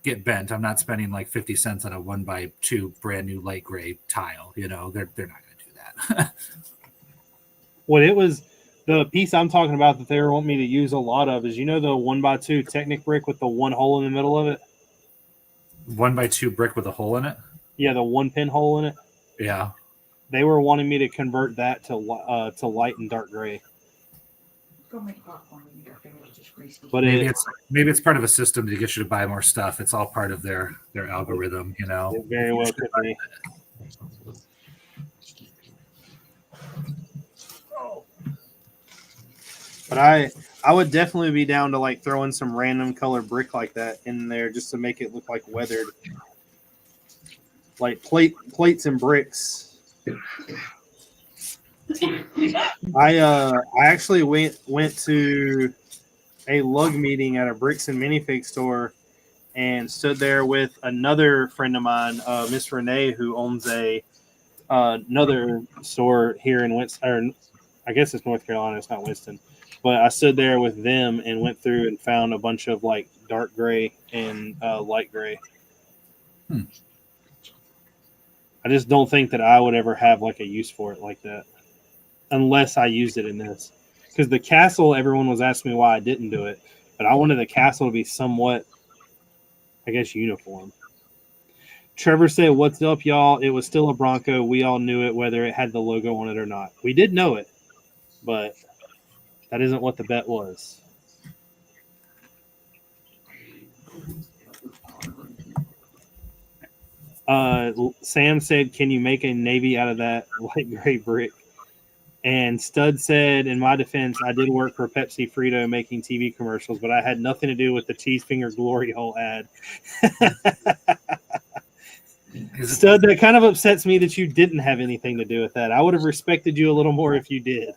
get bent. I'm not spending like 50 cents on a 1x2 brand new light gray tile. You know, they're not going to do that. What it was, the piece I'm talking about that they want me to use a lot of is, the 1x2 Technic brick with the one hole in the middle of it? 1x2 brick with a hole in it. Yeah, the one pin hole in it. Yeah. They were wanting me to convert that to light and dark gray. Go make popcorn and your fingers just greasy. But maybe it's part of a system to get you to buy more stuff. It's all part of their algorithm, you know. It very well could be. But I would definitely be down to like throwing some random color brick like that in there just to make it look like weathered, like plates and bricks. I actually went to a lug meeting at a Bricks and minifig store and stood there with another friend of mine, Miss Renee, who owns another store here in Winston. I guess it's North Carolina. It's not Winston. But I stood there with them and went through and found a bunch of like dark gray and light gray. I just don't think that I would ever have like a use for it like that unless I used it in this. Because the castle, everyone was asking me why I didn't do it, but I wanted the castle to be somewhat, I guess, uniform. Trevor said, "What's up, y'all? It was still a Bronco. We all knew it, whether it had the logo on it or not. We did know it, but that isn't what the bet was." Sam said, "Can you make a navy out of that light gray brick?" And Stud said, "In my defense, I did work for Pepsi Frito making TV commercials, but I had nothing to do with the cheese finger glory hole ad." Stud, that kind of upsets me that you didn't have anything to do with that. I would have respected you a little more if you did.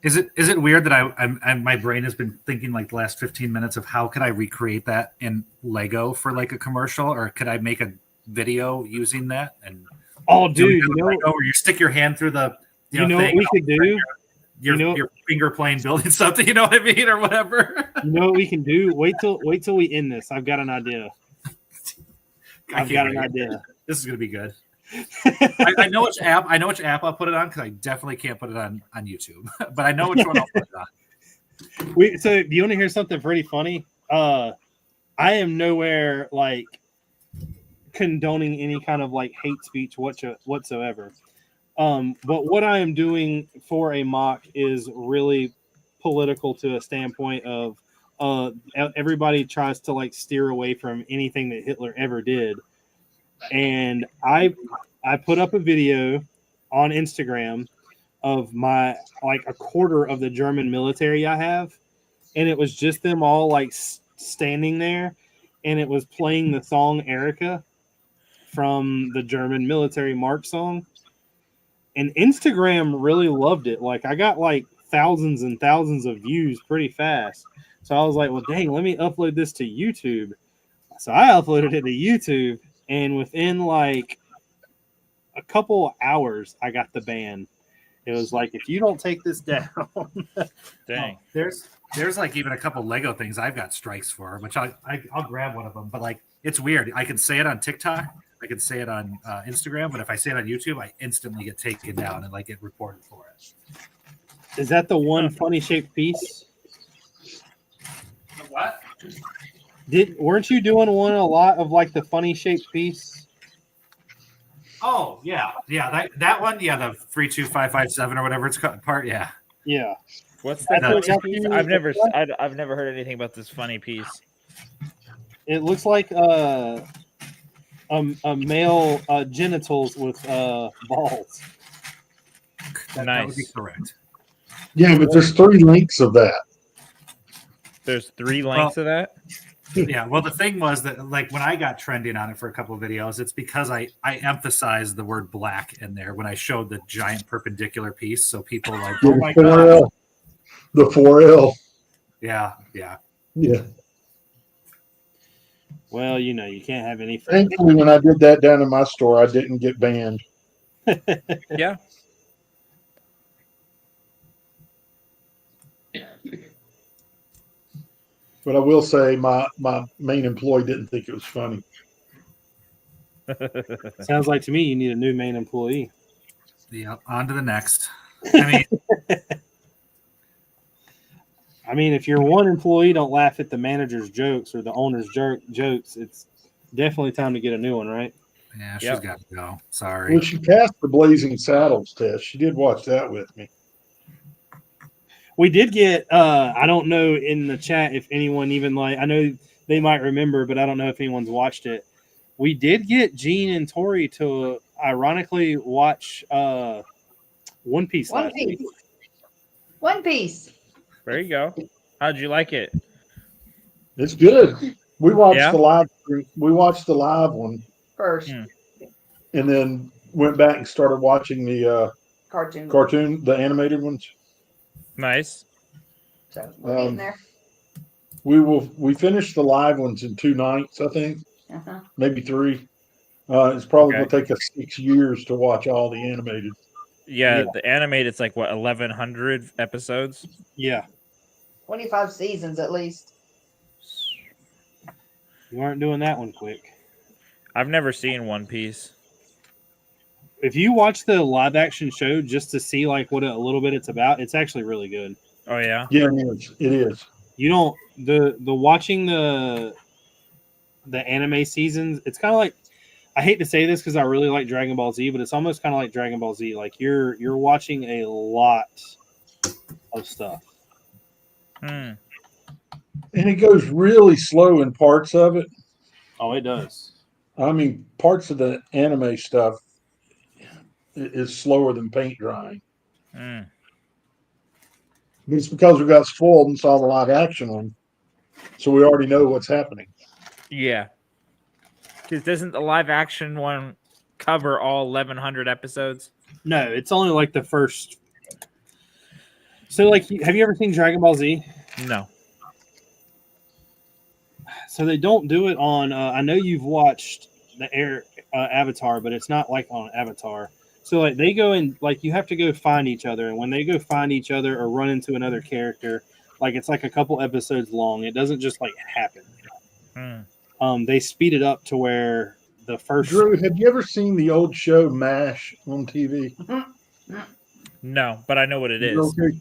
Is it weird that I'm my brain has been thinking like the last 15 minutes of how could I recreate that in Lego for like a commercial, or could I make a video using that? And dude, Lego where you stick your hand through the you know thing, what we could do? Your finger plane building something, you know what I mean, or whatever. You know what we can do? Wait till we end this. I've got an idea. I've got an idea. This is gonna be good. I know which app. I know which app I'll put it on because I definitely can't put it on YouTube. But I know which one I'll put it on. So, do you want to hear something pretty funny? I am nowhere like condoning any kind of like hate speech whatsoever. But what I am doing for a mock is really political to a standpoint of everybody tries to like steer away from anything that Hitler ever did. And I put up a video on Instagram of my like a quarter of the German military I have, and it was just them all like standing there, and it was playing the song Erica from the German military march song. And Instagram really loved it. Like I got like thousands and thousands of views pretty fast. So I was like, well, dang, let me upload this to YouTube. So I uploaded it to YouTube, and within like a couple hours, I got the ban. It was like, if you don't take this down, Dang. There's like even a couple Lego things I've got strikes for, which I'll grab one of them. But like, it's weird. I can say it on TikTok, I can say it on Instagram, but if I say it on YouTube, I instantly get taken down and like get reported for it. Is that the one funny shaped piece? What? Weren't you doing one a lot of like the funny shaped piece? Oh yeah, that one, yeah, the 32557 or whatever it's called part, yeah. Yeah. What's that? That's funny piece? I've never heard anything about this funny piece. It looks like a male genitals with balls. That would be correct. Yeah, but there's 3 links of that. There's 3 lengths of that. Yeah, well, the thing was that like when I got trending on it for a couple of videos, it's because I emphasized the word black in there when I showed the giant perpendicular piece, so people like, oh my god, the 4L. yeah. Yeah. Well, you know, you can't have any friends. Thankfully, when I did that down in my store, I didn't get banned. Yeah. But I will say my main employee didn't think it was funny. Sounds like to me you need a new main employee. Yeah, on to the next. I mean, If your one employee don't laugh at the manager's jokes or the owner's jokes, it's definitely time to get a new one, right? yeah, she's Yep. got to go. Well, Sorry. she passed the Blazing Saddles test. She did watch that with me. We did get I don't know in the chat if anyone even I know they might remember, but I don't know if anyone's watched it. We did get Gene and Tori to ironically watch One Piece One last week. Piece. One Piece. There you go. How'd you like it? It's good. We watched Yeah? the live. We watched the live one, First Hmm. and then went back and started watching the cartoon. the animated ones. Nice. So we're getting there. We finished the live ones in 2 nights, I think, Uh-huh. maybe 3. It's probably Okay. going to take us 6 years to watch all the animated. Yeah, Yeah. the animated's like what 1,100 episodes. Yeah, 25 seasons at least. you aren't doing that one quick. I've never seen One Piece. If you watch the live action show just to see what a little bit it's about, it's actually really good. Oh yeah. Yeah, it is. It is. You don't the watching the anime seasons, it's kind of like, I hate to say this because I really like Dragon Ball Z, but it's almost kind of like Dragon Ball Z. Like you're watching a lot of stuff. And it goes really slow in parts of it. Oh, it does. I mean, parts of the anime stuff is slower than paint drying. Mm. But it's because we got spoiled and saw the live action one, so we already know what's happening. Yeah. Because doesn't the live action one cover all 1,100 episodes? No, it's only like the first. So, have you ever seen Dragon Ball Z? No. So they don't do it on. I know you've watched the Avatar, but it's not like on Avatar. So they go and you have to go find each other, and when they go find each other or run into another character, it's like a couple episodes long. It doesn't just happen. They speed it up to where the first. Drew, have you ever seen the old show MASH on TV? No, but I know what it is. Okay.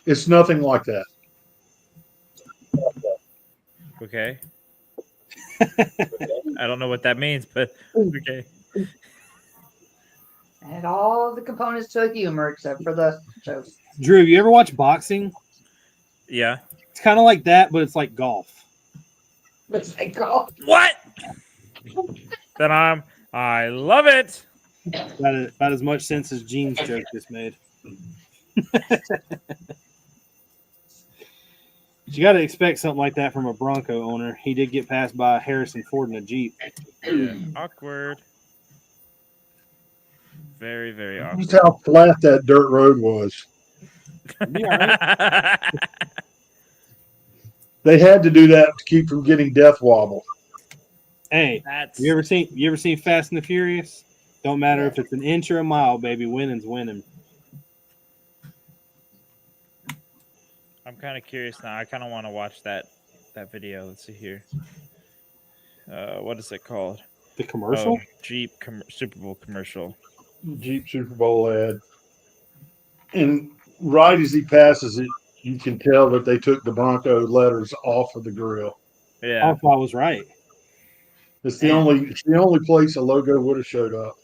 It's nothing like that. Okay. I don't know what that means, but okay. And all the components to the humor except for the shows. Drew, you ever watch boxing? Yeah. It's kind of like that, but it's like golf. Let's say golf. What? Then I love it. About as much sense as Gene's joke just made. You got to expect something like that from a Bronco owner. He did get passed by Harrison Ford in a Jeep. Yeah. Awkward. Very, very awkward. Just how flat that dirt road was. They had to do that to keep from getting death wobble. Hey, That's you ever seen Fast and the Furious? Don't matter if it's an inch or a mile, baby. Winning's winning. I'm kind of curious now. I kind of want to watch that video. Let's see here. What is it called? The commercial? Jeep Super Bowl commercial. Jeep Super Bowl ad. And right as he passes it, you can tell that they took the Bronco letters off of the grill. Yeah. I was right. It's the only place a logo would have showed up.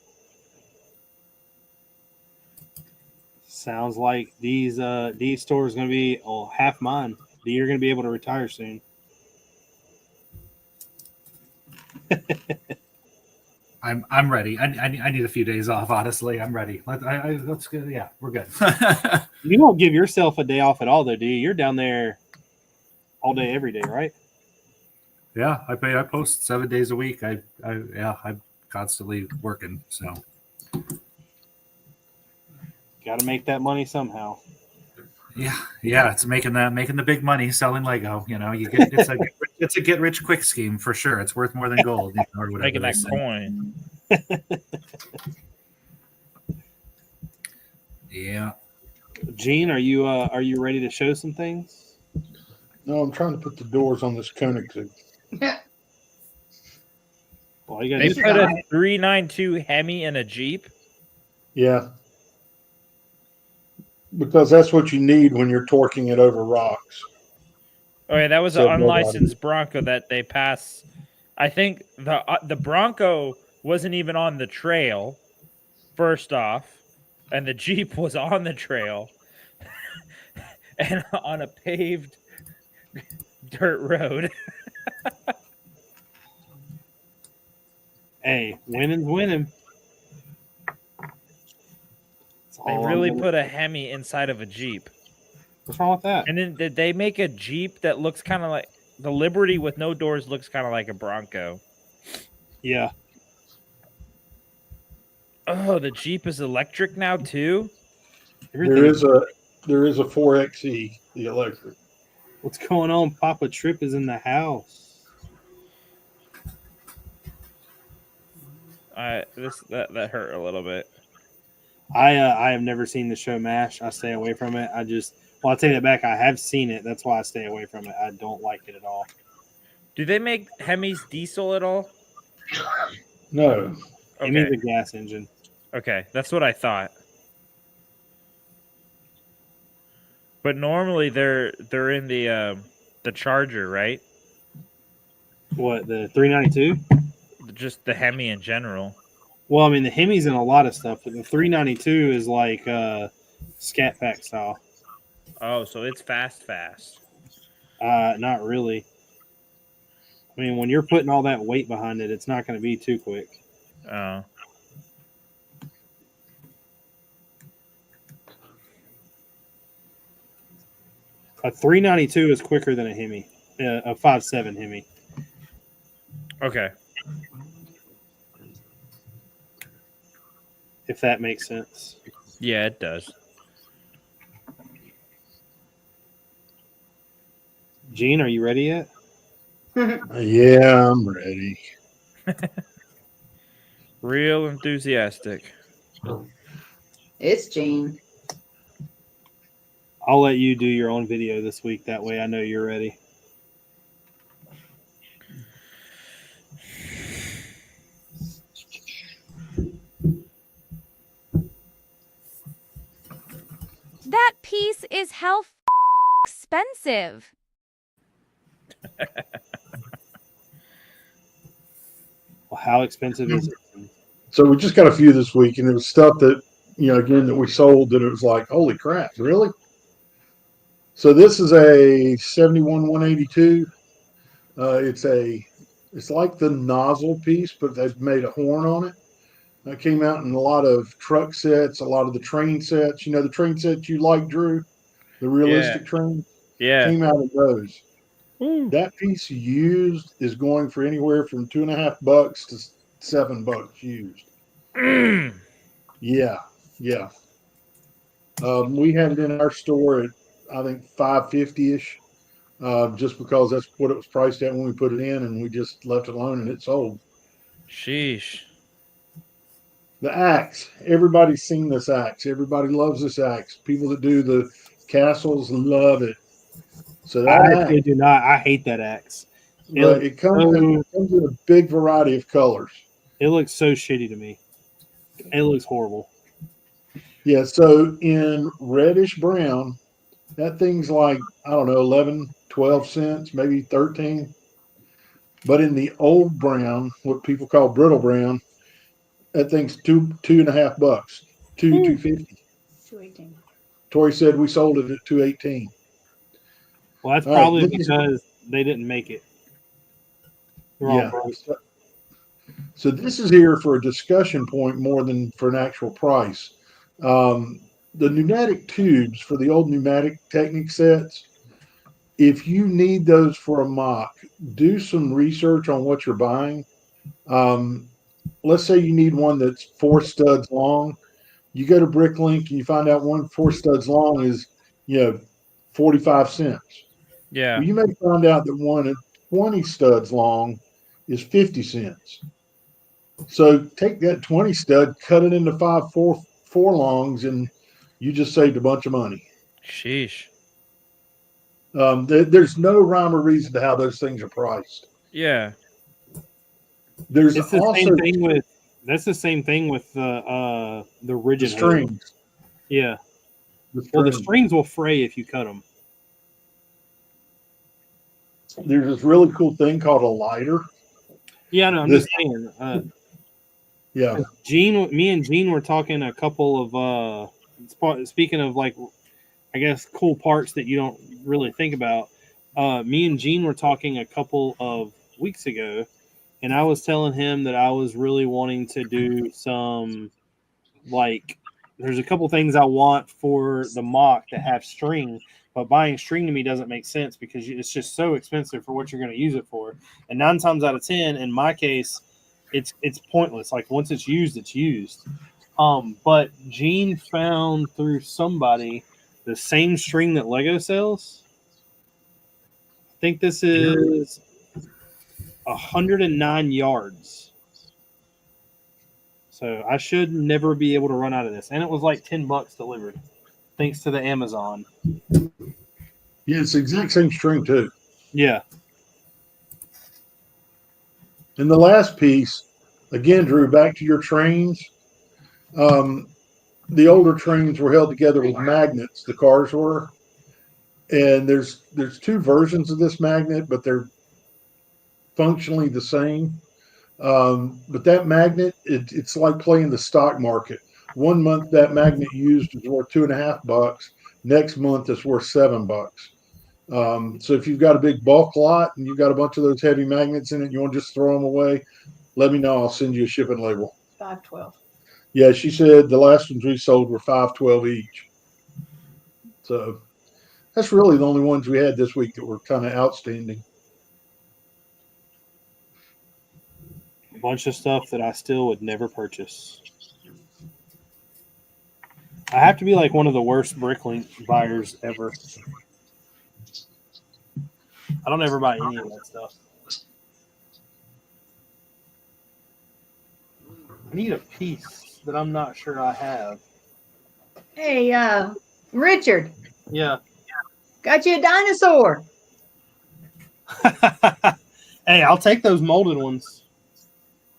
Sounds like these stores going to be half mine. You're going to be able to retire soon. I'm ready. I need a few days off. Honestly, I'm ready. Let's go. Yeah, we're good. You don't give yourself a day off at all, though, do you? You're down there all day, every day, right? Yeah, I post 7 days a week. I'm constantly working. So Got to make that money somehow. yeah, it's making the big money selling Lego. You know, it's a it's a get rich quick scheme for sure. It's worth more than gold, or whatever. Making they that say. coin. Yeah. Gene, are you ready to show some things? No, I'm trying to put the doors on this Koenigsegg. Well, you got They to put a 392 Hemi in a Jeep. Yeah. Because that's what you need when you're torquing it over rocks. Oh yeah, that was So an nobody- unlicensed Bronco that they passed. I think the Bronco wasn't even on the trail. First off, and the Jeep was on the trail and on a paved dirt road. Hey, winning's winning. They really put a Hemi inside of a Jeep. What's wrong with that? And then did they make a Jeep that looks kind of like the Liberty with no doors looks kind of like a Bronco. Yeah. Oh, the Jeep is electric now too? There is a 4xe, the electric. What's going on? Papa Trip is in the house. That hurt a little bit. I have never seen the show MASH. I stay away from it. I'll take that back. I have seen it. That's why I stay away from it. I don't like it at all. Do they make Hemis diesel at all? No. Give me Okay. the gas engine. Okay, that's what I thought. But normally they're in the Charger, right? What, the 392? Just the Hemi in general. Well, I mean, the Hemi's in a lot of stuff, but the 392 is like Scat Pack style. Oh, so it's fast. Not really. I mean, when you're putting all that weight behind it, it's not going to be too quick. Oh. A 392 is quicker than a Hemi, a 5.7 Hemi. Okay. If that makes sense. Yeah, it does. Gene, are you ready yet? Yeah, I'm ready. Real enthusiastic. It's Jane. I'll let you do your own video this week. That way I know you're ready. That piece is hell expensive. Well, how expensive is it? So we just got a few this week, and it was stuff that, again, that we sold that it was like, holy crap, really? So this is a 71 182. It's like the nozzle piece, but they've made a horn on it. It came out in a lot of truck sets, a lot of the train sets. The train sets you like, Drew, the realistic train. Yeah. Came out of those. Ooh. That piece used is going for anywhere from $2.50 to $7 used. Yeah. We had it in our store at, I think, $5.50-ish, just because that's what it was priced at when we put it in, and we just left it alone and it sold. Sheesh. The axe. Everybody's seen this axe. Everybody loves this axe. People that do the castles love it. So that I actually do not. I hate that axe. it comes in a big variety of colors. It looks so shitty to me. It looks horrible. Yeah, so in reddish brown, that thing's like, I don't know, 11, 12 cents, maybe 13. But in the old brown, what people call brittle brown, that thing's $2.50, $2.50. 218. Tori said we sold it at $2.18. Well, that's All right, probably this is- because they didn't make it. Wrong Yeah. price. So this is here for a discussion point more than for an actual price. The pneumatic tubes for the old pneumatic Technic sets, if you need those for a mock, do some research on what you're buying. Let's say you need one that's 4 studs long. You go to Bricklink and you find out one 4 studs long is, 45 cents. Yeah. Well, you may find out that one 20 studs long is 50 cents. So take that 20 stud, cut it into 4 longs, and you just saved a bunch of money. Sheesh. There's no rhyme or reason to how those things are priced. Yeah. There's It's the also same thing with. That's the same thing with the the rigid hose. strings. Yeah. The Well, the strings. strings will fray if you cut them. There's this really cool thing called a lighter. Yeah, no, I'm This- just saying. Yeah. Me and Gene were talking a couple of speaking of like, I guess cool parts that you don't really think about. Me and Gene were talking a couple of weeks ago, and I was telling him that I was really wanting to do some like. There's a couple things I want for the mock to have string, but buying string to me doesn't make sense because it's just so expensive for what you're going to use it for. And 9 times out of 10, in my case, it's pointless. Like once it's used, it's used. But Gene found through somebody the same string that Lego sells. I think this is 109 yards. So I should never be able to run out of this. And it was like $10 delivered, thanks to the Amazon. Yeah, it's the exact same string too. Yeah. And the last piece, again, Drew, back to your trains. The older trains were held together with magnets. The cars were, and there's 2 versions of this magnet, but they're functionally the same. But that magnet, it's like playing the stock market. 1 month that magnet used is worth $2.50. Next month it's worth $7. So if you've got a big bulk lot and you've got a bunch of those heavy magnets in it, you want to just throw them away, let me know. I'll send you a shipping label. 512. Yeah, she said the last ones we sold were $5.12 each. So that's really the only ones we had this week that were kind of outstanding. A bunch of stuff that I still would never purchase. I have to be like one of the worst Bricklink buyers ever. I don't ever buy any of that stuff. I need a piece that I'm not sure I have. Hey, Richard, Yeah. got you a dinosaur. Hey, I'll take those molded ones.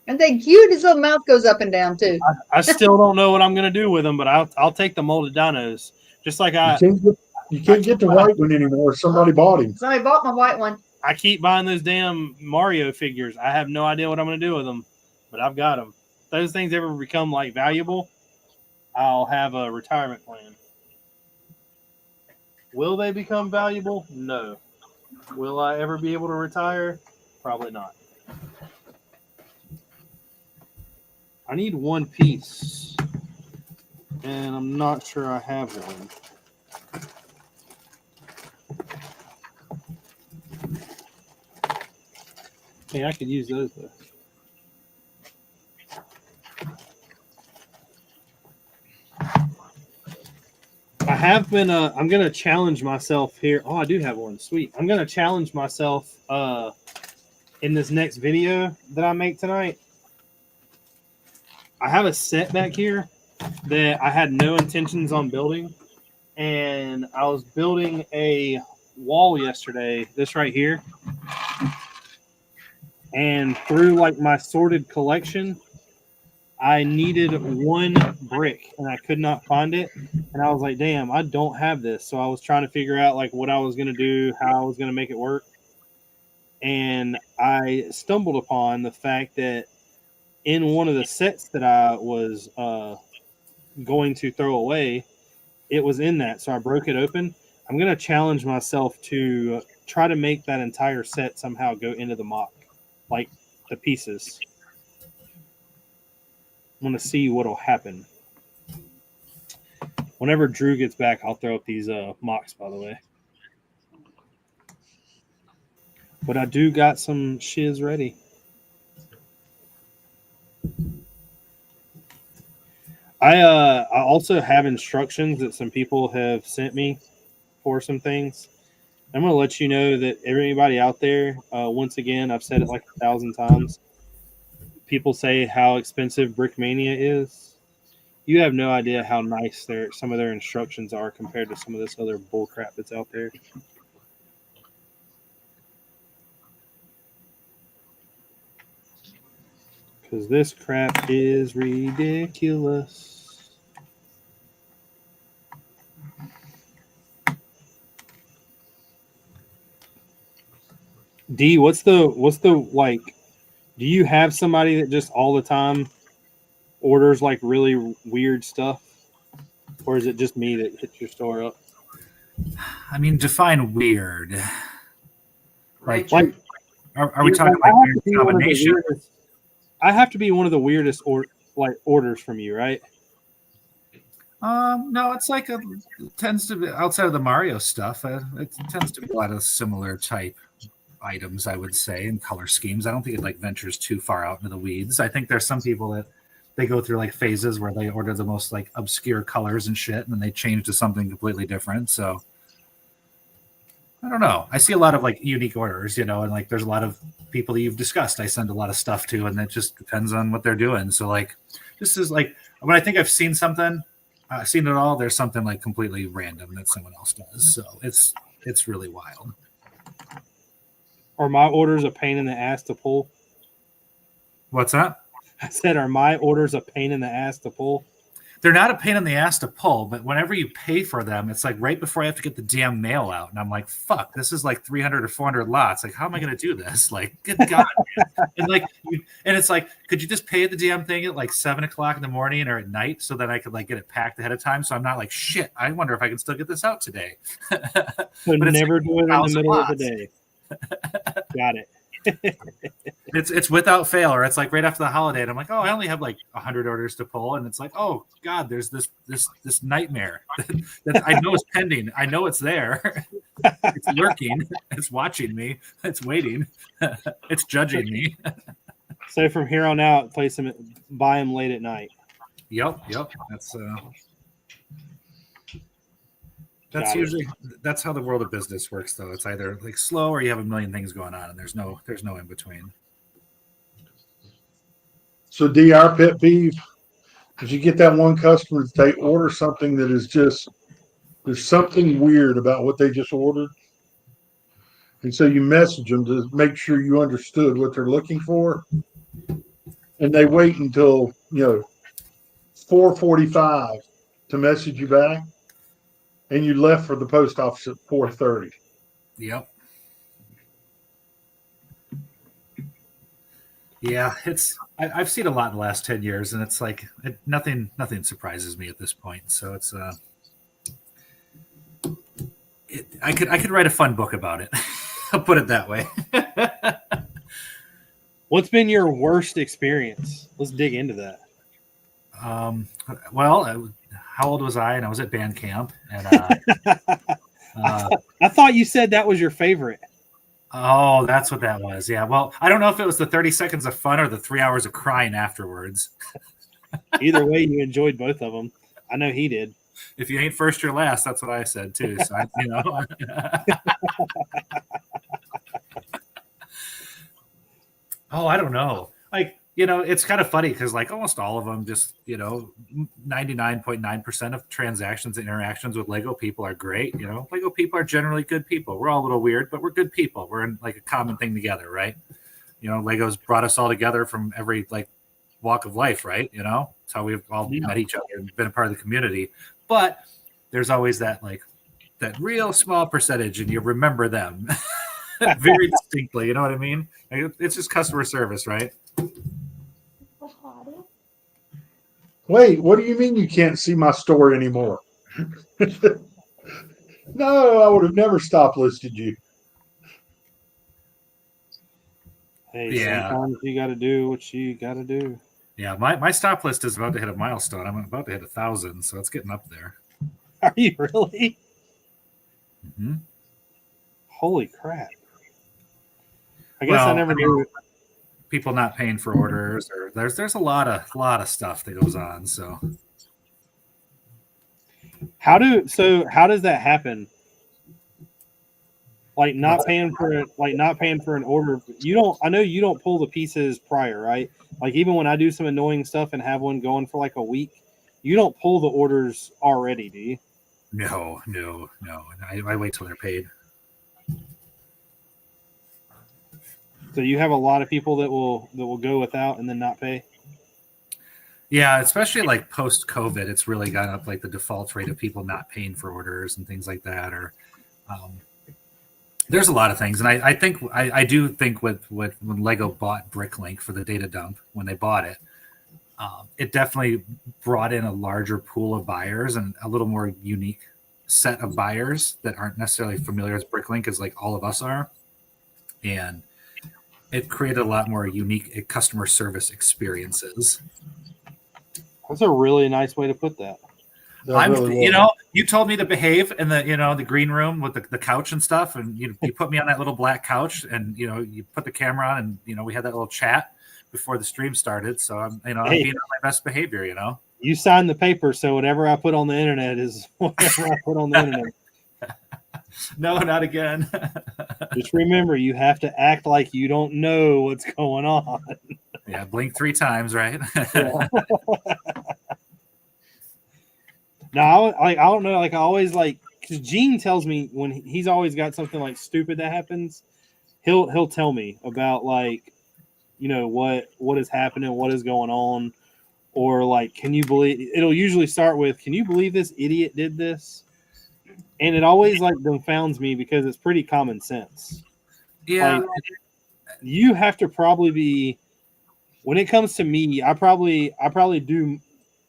And they cute. His little mouth goes up and down too. I still don't know what I'm gonna do with them, but I'll take the molded dinos. Just like You can't get the white one anymore. Somebody bought him. Somebody bought my white one. I keep buying those damn Mario figures. I have no idea what I'm gonna do with them, but I've got them. If those things ever become like valuable, I'll have a retirement plan. Will they become valuable? No. Will I ever be able to retire? Probably not. I need one piece, and I'm not sure I have one. Hey, I could use those though. I have been. I'm gonna challenge myself here. Oh, I do have one. Sweet. I'm gonna challenge myself in this next video that I make tonight. I have a set back here that I had no intentions on building, and I was building a wall yesterday. This right here, and through like my sorted collection, I needed one brick and I could not find it. And I was like, damn, I don't have this. So I was trying to figure out like what I was going to do, how I was going to make it work. And I stumbled upon the fact that in one of the sets that I was going to throw away, it was in that. So I broke it open. I'm going to challenge myself to try to make that entire set somehow go into the mock, like the pieces. I'm going to see what will happen. Whenever Drew gets back, I'll throw up these mocks, by the way. But I do got some shiz ready. I also have instructions that some people have sent me for some things. I'm going to let you know that everybody out there, once again, I've said it like 1,000 times. People say how expensive Brickmania is. You have no idea how nice some of their instructions are compared to some of this other bullcrap that's out there. Because this crap is ridiculous. D, what's the like? Do you have somebody that just all the time orders like really weird stuff, or is it just me that hits your store up? I mean, define weird. Like are we Yeah, talking I like have weird to be one of the combination? weirdest- I have to be one of the weirdest orders from you, right? No, it's like it tends to be outside of the Mario stuff. It tends to be a lot of similar type items, I would say, and color schemes. I don't think it like ventures too far out into the weeds. I think there's some people that they go through like phases where they order the most like obscure colors and shit, and then they change to something completely different. So I don't know. I see a lot of like unique orders, and like there's a lot of people that you've discussed. I send a lot of stuff to, and it just depends on what they're doing. So like, this is like when I think I've seen something, I've seen it all. There's something like completely random that someone else does. So it's really wild. Are my orders a pain in the ass to pull? What's that? I said, are my orders a pain in the ass to pull? They're not a pain in the ass to pull, but whenever you pay for them, it's like right before I have to get the damn mail out. And I'm like, fuck, this is like 300 or 400 lots. Like, how am I going to do this? Like, good God. And like, and it's like, could you just pay the damn thing at like 7:00 in the morning or at night so that I could like get it packed ahead of time? So I'm not like, shit, I wonder if I can still get this out today. So But never like do it in the 1,000 middle of lots. the day. Got it. It's without fail, or it's like right after the holiday, and I'm like, oh, I only have like 100 orders to pull, and it's like, oh God, there's this nightmare that I know is pending. I know it's there. It's lurking. It's watching me. It's waiting. It's judging me. So from here on out, buy them late at night. Yep. That's Got it. usually that's how the world of business works, though. It's either like slow or you have a million things going on, and there's no in between. So, D, our pet peeve is you get that one customer that they order something that is just, there's something weird about what they just ordered. And so you message them to make sure you understood what they're looking for. And they wait until, 4:45 to message you back. And you left for the post office at 4:30. Yep. Yeah, I've seen a lot in the last 10 years, and it's like nothing surprises me at this point. So it's I could write a fun book about it. I'll put it that way. What's been your worst experience? Let's dig into that. Well, how old was I? And I was at band camp, and I thought you said that was your favorite. oh, that's what that was. Yeah. Well, I don't know if it was the 30 seconds of fun or the 3 hours of crying afterwards. Either way, you enjoyed both of them. I know he did. If you ain't first, you're last. That's what I said too. So Oh, I don't know. Like, it's kind of funny because like almost all of them just, 99.9% of transactions and interactions with Lego people are great. Lego people are generally good people. We're all a little weird, but we're good people. We're in like a common thing together, right? Lego's brought us all together from every like walk of life, right? It's how we've all met each other and been a part of the community. But there's always that like that real small percentage, and you remember them very distinctly. You know what I mean? Like, it's just customer service, right? Wait, what do you mean you can't see my store anymore? No, I would have never stop listed you. Hey, Yeah. sometimes you got to do what you got to do. Yeah, my stop list is about to hit a milestone. I'm about to hit 1,000, so it's getting up there. Are you really? Mm-hmm. Holy crap! I guess I never knew. People not paying for orders, or there's a lot of stuff that goes on. So How does that happen? Like not paying for an order. I know you don't pull the pieces prior, right? Like even when I do some annoying stuff and have one going for like a week, you don't pull the orders already, do you? No. I wait till they're paid. So you have a lot of people that will go without and then not pay. Yeah, especially like post COVID, it's really gone up like the default rate of people not paying for orders and things like that. Or there's a lot of things, and I do think with when Lego bought Bricklink for the data dump when they bought it, it definitely brought in a larger pool of buyers and a little more unique set of buyers that aren't necessarily familiar with Bricklink as like all of us are, and it created a lot more unique customer service experiences. That's a really nice way to put that. You told me to behave in the green room with the couch and stuff, and you put me on that little black couch, and you put the camera on, and we had that little chat before the stream started. So I'm being on my best behavior. You signed the paper, so whatever I put on the internet is whatever I put on the internet. No, not again. Just remember, you have to act like you don't know what's going on. Yeah, blink 3 times, right? Yeah. No, I don't know. Like I always because Gene tells me when he's always got something like stupid that happens, he'll tell me about like, what is happening, what is going on, or like, can you believe? It'll usually start with, can you believe this idiot did this? And it always like confounds me because it's pretty common sense. Yeah, like, you have to probably be. When it comes to me, I probably do.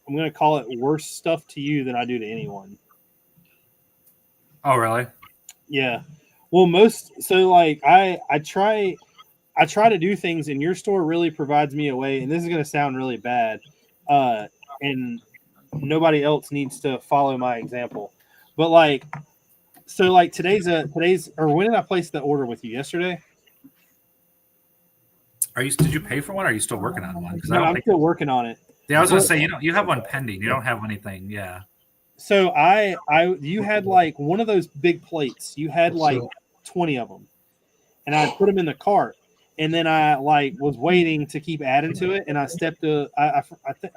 I'm going to call it worse stuff to you than I do to anyone. Oh, really? Yeah. Well, I try to do things, and your store really provides me a way, and this is going to sound really bad, and nobody else needs to follow my example. But today's when did I place the order with you? Yesterday? Did you pay for one? Or are you still working on one? No, I'm still working on it. Yeah, I was going to say you have one pending. You don't have anything. Yeah. So you had like one of those big plates. You had like 20 of them, and I put them in the cart. And then I was waiting to keep adding to it, and I I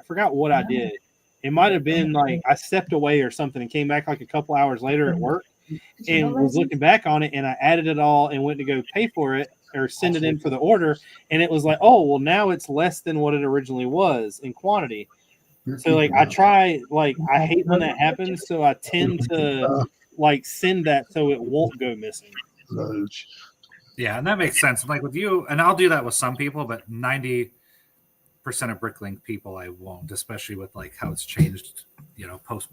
forgot what I did. It might have been like I stepped away or something and came back like a couple hours later at work, and was looking back on it, and I added it all and went to go pay for it or send it in for the order, and it was like, oh well, now it's less than what it originally was in quantity. So I hate when that happens, so I tend to send that so it won't go missing. Yeah, and that makes sense. Like with you, and I'll do that with some people, but 90% of Bricklink people I won't, especially with like how it's changed,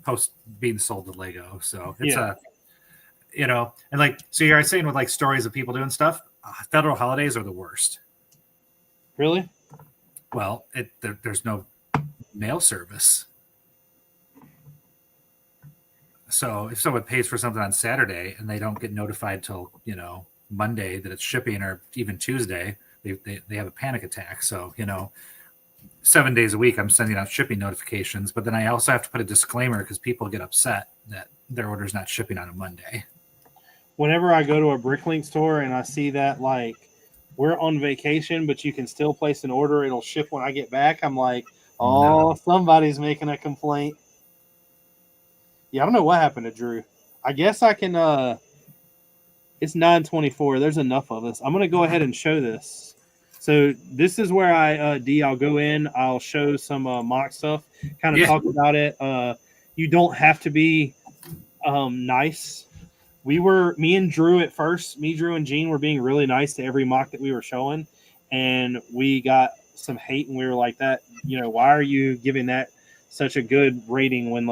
post being sold to Lego. So it's and like so you're saying with like stories of people doing stuff, federal holidays are the worst. Really? Well, there's no mail service. So if someone pays for something on Saturday and they don't get notified till Monday that it's shipping, or even Tuesday, they have a panic attack. So 7 days a week I'm sending out shipping notifications, but then I also have to put a disclaimer because people get upset that their order's not shipping on a Monday. Whenever I go to a Bricklink store and I see that we're on vacation but you can still place an order, it'll ship when I get back, I'm like, oh, somebody's making a complaint. Yeah, I don't know what happened to Drew. I guess I can it's 9:24. There's enough of us. I'm going to go ahead and show this. So this is where I'll go in. I'll show some mock stuff, kind of talk about it. You don't have to be nice. Me and Drew at first, Drew and Gene were being really nice to every mock that we were showing. And we got some hate, and we were like, why are you giving that such a good rating when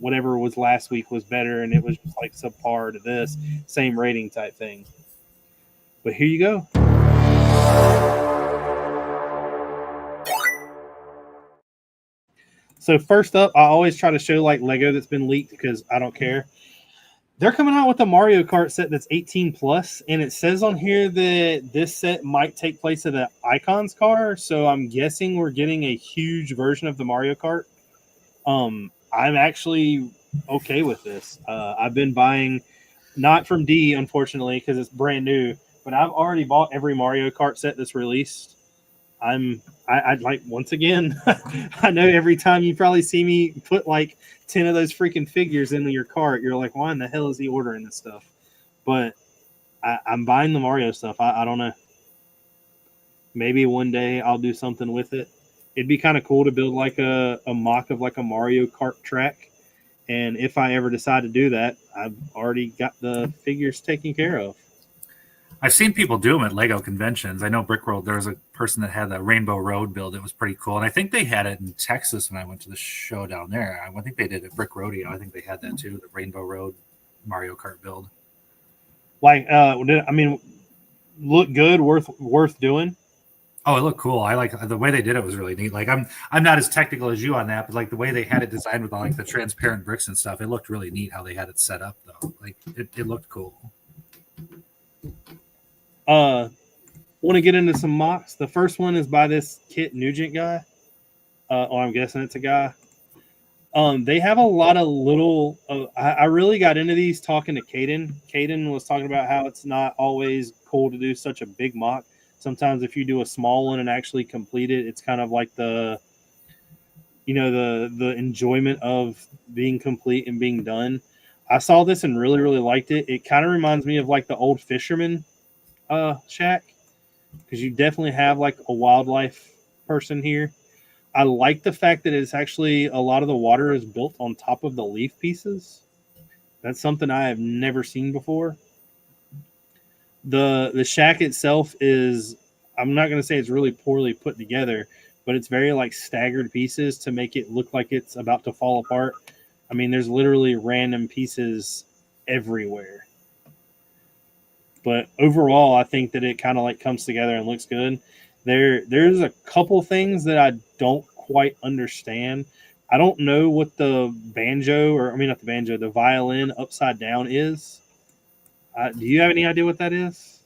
whatever was last week was better, and it was just subpar to this same rating type thing. But here you go. So first up, I always try to show Lego that's been leaked because I don't care. They're coming out with a Mario Kart set that's 18 plus, and it says on here that this set might take place at an Icons car. So I'm guessing we're getting a huge version of the Mario Kart. I'm actually okay with this. I've been buying Not from D, unfortunately, because it's brand new. But I've already bought every Mario Kart set that's released. I'd like, once again, I know every time you probably see me put like 10 of those freaking figures into your cart, you're like, why in the hell is he ordering this stuff? But I'm buying the Mario stuff. I don't know. Maybe one day I'll do something with it. It'd be kind of cool to build like a mock of like a Mario Kart track. And if I ever decide to do that, I've already got the figures taken care of. I've seen people do them at Lego conventions. I know Brick World, there was a person that had the Rainbow Road build. It was pretty cool. And I think they had it in Texas when I went to the show down there. I think they did it at Brick Rodeo. I think they had that too, the Rainbow Road Mario Kart build. Like, I mean, look good, worth doing. Oh, it looked cool. I like the way they did it was really neat. Like I'm not as technical as you on that, but like the way they had it designed with all like the transparent bricks and stuff, it looked really neat how they had it set up though. Like it looked cool. Want to get into some mocks. The first one is by this Kit Nugent guy. I'm guessing it's a guy. They have a lot of little. I really got into these talking to Caden. Caden was talking about how it's not always cool to do such a big mock. Sometimes if you do a small one and actually complete it, it's kind of like the enjoyment of being complete and being done. I saw this and really liked it. It kind of reminds me of like the old fisherman shack, because you definitely have like a wildlife person here. I like the fact that it's actually a lot of the water is built on top of the leaf pieces. That's something I have never seen before. The shack itself is, I'm not going to say it's really poorly put together, but it's very like staggered pieces to make it look like it's about to fall apart. I mean, there's literally random pieces everywhere. But overall, I think that it kind of like comes together and looks good. There's a couple things that I don't quite understand. I don't know what the the violin upside down is. Do you have any idea what that is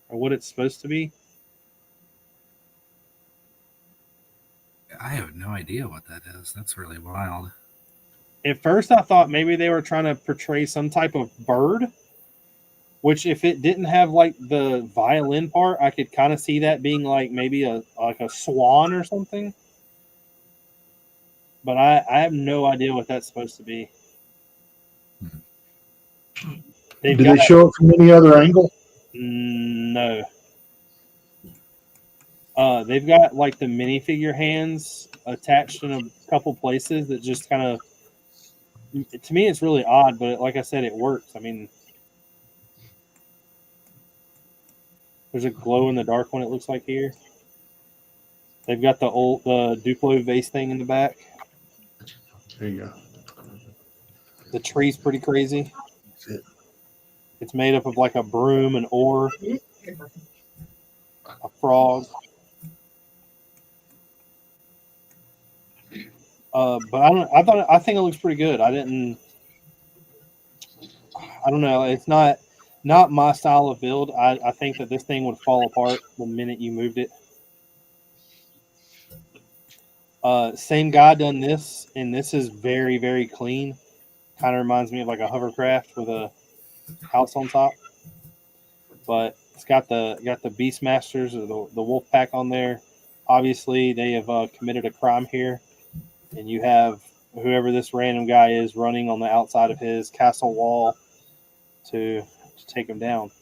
or what it's supposed to be? I have no idea what that is. That's really wild. At first, I thought maybe they were trying to portray some type of bird, which if it didn't have like the violin part, I could kind of see that being like maybe a swan or something. But I have no idea what that's supposed to be. Did they show it from any other angle? No. They've got like the minifigure hands attached in a couple places that just kind of, to me, it's really odd, but like I said, it works. I mean, there's a glow in the dark one, it looks like here. They've got the Duplo vase thing in the back. There you go. The tree's pretty crazy. That's it. It's made up of like a broom, an oar, a frog. But I think it looks pretty good. I don't know. It's not my style of build. I think that this thing would fall apart the minute you moved it. Same guy done this, and this is very, very clean. Kind of reminds me of like a hovercraft with a house on top. But it's got the Beastmasters or the wolf pack on there. Obviously, they have committed a crime here. And you have whoever this random guy is running on the outside of his castle wall to take him down.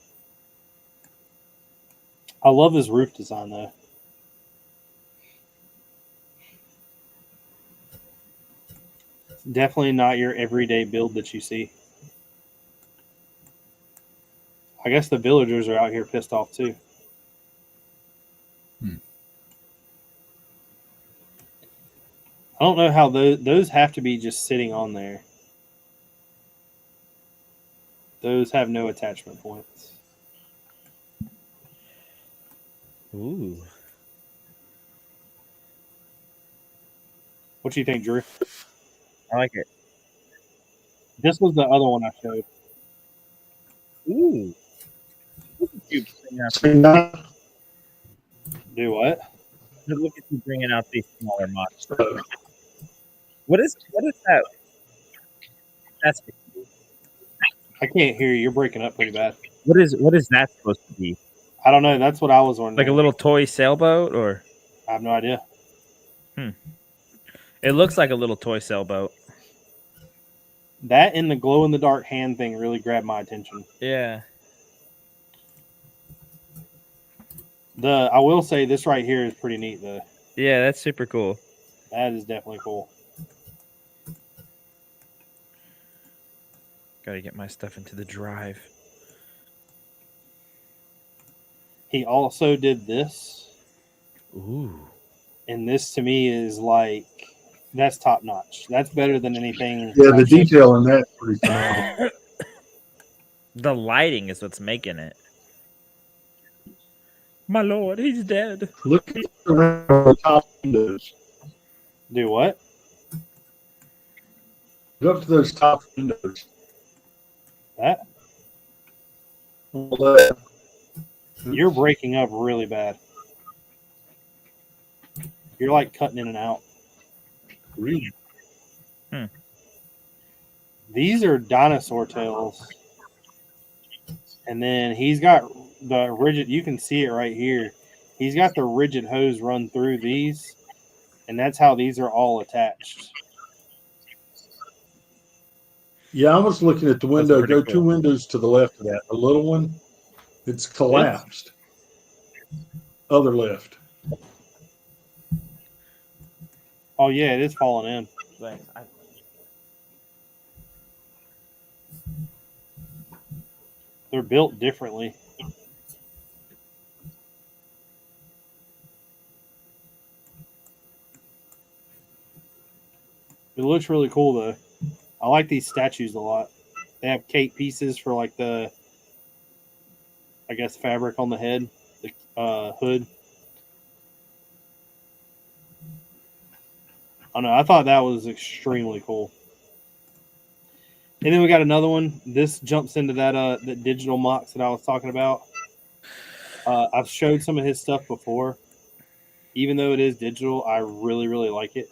I love his roof design, though. Definitely not your everyday build that you see. I guess the villagers are out here pissed off, too. I don't know how those have to be just sitting on there. Those have no attachment points. Ooh. What do you think, Drew? I like it. This was the other one I showed. Ooh. So Do what? Look at you bringing out these smaller mods. What is that? That's I can't hear you. You're breaking up pretty bad. What is that supposed to be? I don't know. That's what I was wondering. Like a little toy sailboat, or I have no idea. it looks like a little toy sailboat. That and the glow in the dark hand thing really grabbed my attention. Yeah. I will say this right here is pretty neat though. Yeah, that's super cool. That is definitely cool. Gotta get my stuff into the drive. He also did this, Ooh. and this to me is like that's top notch. That's better than anything. Yeah, the detail in that's pretty phenomenal. The lighting is what's making it. My lord, he's dead. Look at the top windows. Do what? Go up to those top windows. That On the left. you're breaking up really bad. You're like cutting in and out. Really? These are dinosaur tails. And then he's got the rigid, you can see it right here. He's got the rigid hose run through these, and that's how these are all attached. Yeah, I was looking at the window. pretty Go cool. 2 windows to the left of that. The little one, it's collapsed. Other left. Oh, yeah, it is falling in. Thanks. They're built differently. It looks really cool, though. I like these statues a lot. They have cape pieces for, like, the, I guess, fabric on the head, the hood. I don't know. I thought that was extremely cool. And then we got another one. This jumps into that that digital mocks that I was talking about. I've showed some of his stuff before. Even though it is digital, I really, really like it.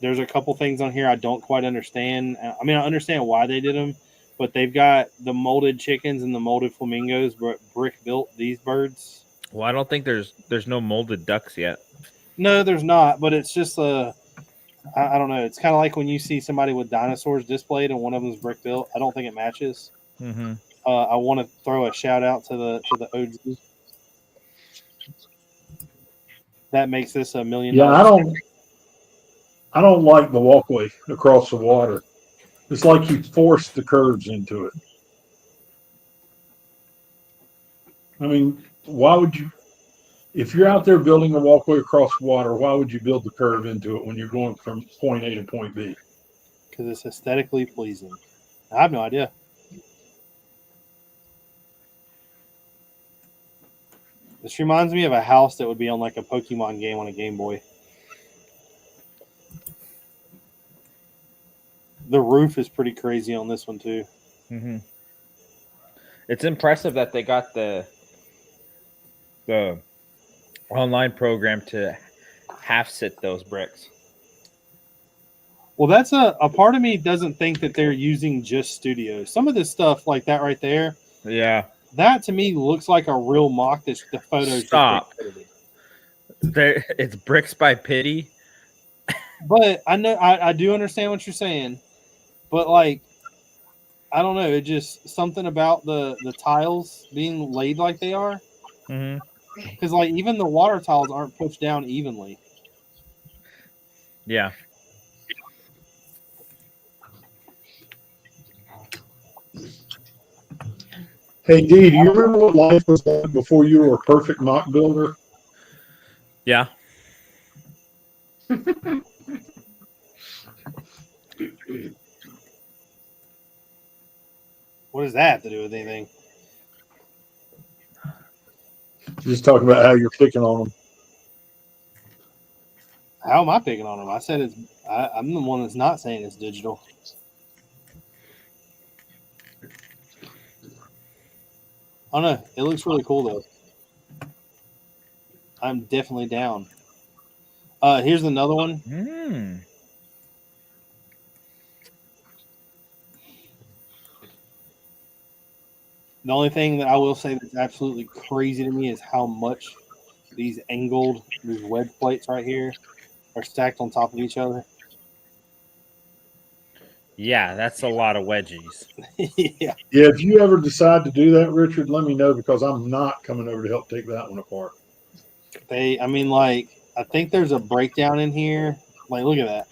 There's a couple things on here I don't quite understand. I mean, I understand why they did them, but they've got the molded chickens and the molded flamingos, but Brick built these birds. Well, I don't think there's no molded ducks yet. No, there's not, but it's just I don't know. It's kind of like when you see somebody with dinosaurs displayed and one of them is brick built. I don't think it matches. Mm-hmm. I want to throw a shout out to the OG. That makes this $1 million. Yeah, I don't like the walkway across the water. It's like you forced the curves into it. I mean, why would you, if you're out there building a walkway across water, why would you build the curve into it when you're going from point A to point B? Because it's aesthetically pleasing. I have no idea. This reminds me of a house that would be on like a Pokemon game on a Game Boy. The roof is pretty crazy on this one too. Mm-hmm. It's impressive that they got the online program to half sit those bricks. Well, that's a part of me doesn't think that they're using just studios. Some of this stuff like that right there, Yeah. that to me looks like a real mock. That the photos. Stop. There, it's bricks by pity. But I know I do understand what you're saying. But like, I don't know. It just something about the tiles being laid like they are. Mm-hmm. Because like even the water tiles aren't pushed down evenly. Yeah. Hey, Dee, do you remember what life was like before you were a perfect mock builder? Yeah. What does that have to do with anything? Just talking about how you're picking on them. How am I picking on them? I said it's. I'm the one that's not saying it's digital. I don't know. It looks really cool though. I'm definitely down. Here's another one. The only thing that I will say that's absolutely crazy to me is how much these wedge plates right here are stacked on top of each other. Yeah, that's a lot of wedgies. Yeah. Yeah, if you ever decide to do that, Richard, let me know because I'm not coming over to help take that one apart. I think there's a breakdown in here. Like, look at that.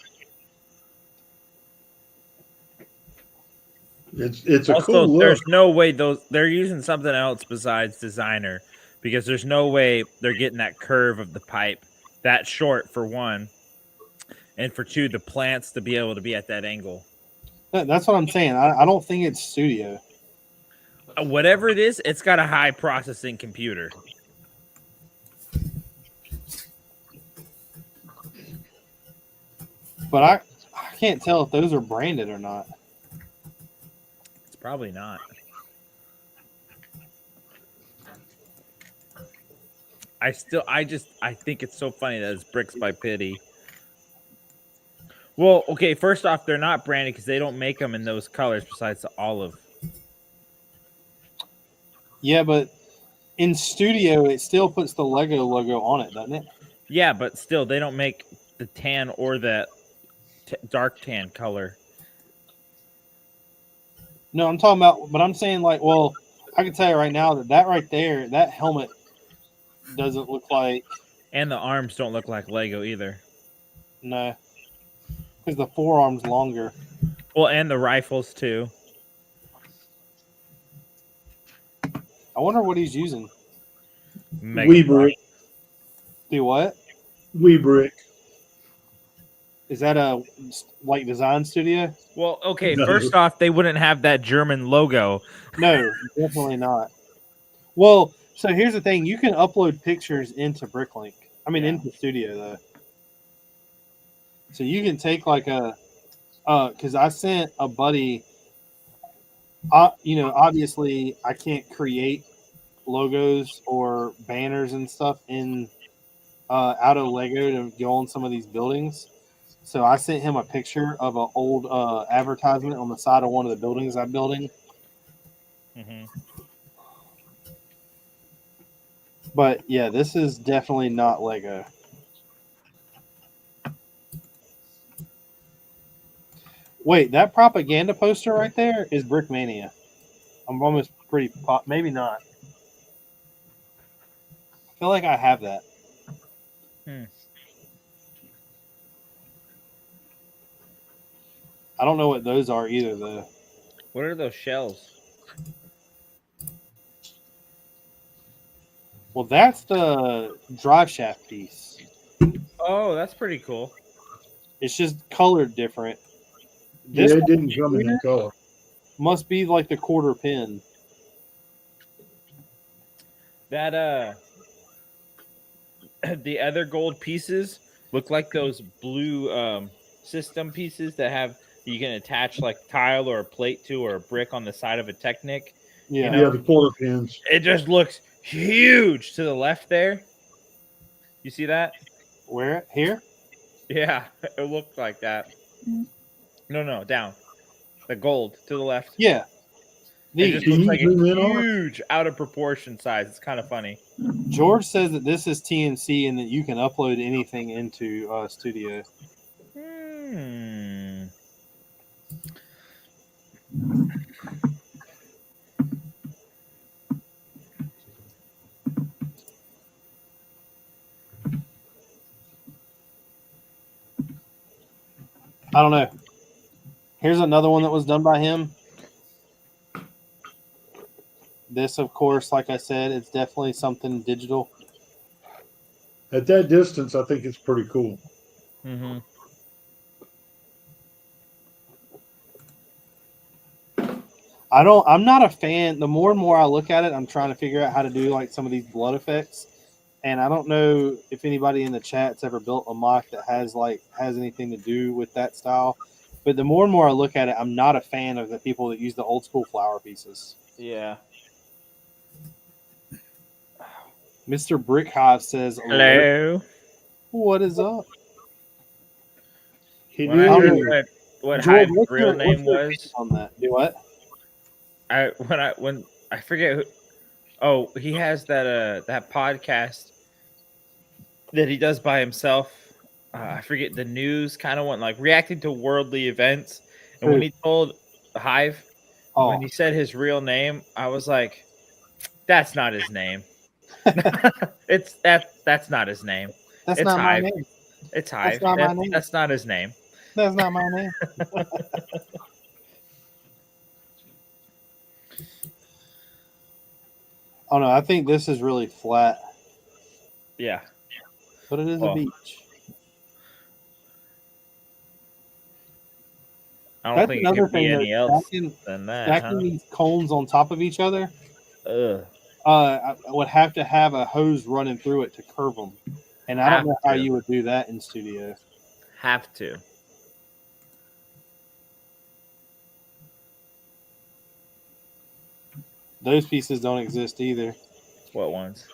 It's a Also, cool look. there's no way they're using something else besides designer, because there's no way they're getting that curve of the pipe that short, for one, and for two, the plants to be able to be at that angle. That's what I'm saying. I don't think it's studio. Whatever it is, it's got a high processing computer. But I can't tell if those are branded or not. It's probably not. I think it's so funny that it's Bricks by Pity. Well, okay, first off, they're not branded because they don't make them in those colors besides the olive. Yeah, but in studio, it still puts the Lego logo on it, doesn't it? Yeah, but still, they don't make the tan or the dark tan color. No, I'm talking about, but I'm saying like, well, I can tell you right now that right there, that helmet doesn't look like. And the arms don't look like Lego either. No, because the forearm's longer. Well, and the rifles too. I wonder what he's using. Weebrick. Do what? Weebrick. Is that a like design studio? Well, okay, No. first off, they wouldn't have that German logo. No, definitely not. Well, so here's the thing: you can upload pictures into Bricklink. Into Studio though. So you can take like because I sent a buddy. Obviously, I can't create logos or banners and stuff in out of Lego to go on some of these buildings. So I sent him a picture of an old advertisement on the side of one of the buildings I'm building. Mm-hmm. But yeah, this is definitely not Lego. Wait, that propaganda poster right there is Brickmania. I'm almost pretty maybe not. I feel like I have that. I don't know what those are either, though. What are those shells? Well, that's the drive shaft piece. Oh, that's pretty cool. It's just colored different. This it didn't come in that color. Must be like the quarter pin. That the other gold pieces look like those blue system pieces that you can attach like tile or a plate to, or a brick on the side of a Technic. Yeah, yeah, the quarter pins. It just looks huge to the left there. You see that? Where? Here? Yeah, it looked like that. No, down. The gold to the left. Yeah. It just looks like a huge, out of proportion size. It's kind of funny. George says that this is TNC and that you can upload anything into Studio. I don't know. Here's another one that was done by him. This, of course, like I said, it's definitely something digital. At that distance, I think it's pretty cool. Mm-hmm. I'm not a fan. The more and more I look at it, I'm trying to figure out how to do like some of these blood effects. And I don't know if anybody in the chat's ever built a mock that has anything to do with that style. But the more and more I look at it, I'm not a fan of the people that use the old school flower pieces. Yeah. Mr. Brickhive says, "Hello. What is up?" When I heard what Hive's real name was on that. Do what? I forget who. Oh, he has that podcast that he does by himself. I forget the news kind of one, like reacting to worldly events. And when Who? he told Hive, Oh, when he said his real name, I was like, "That's not his name. That's not his name. that's It's not my Hive. name. It's That's Hive. not my name. That's not his name." That's not my name. Oh no, I think this is really flat, Yeah. but it is a Well, beach. I don't That's think it another could be thing. any Though, else stacking, than that, stacking huh? these cones on top of each other, Ugh. I would have to have a hose running through it to curve them, and I don't Have know how to. you would do that in studio. Have to. Those pieces don't exist either. What ones?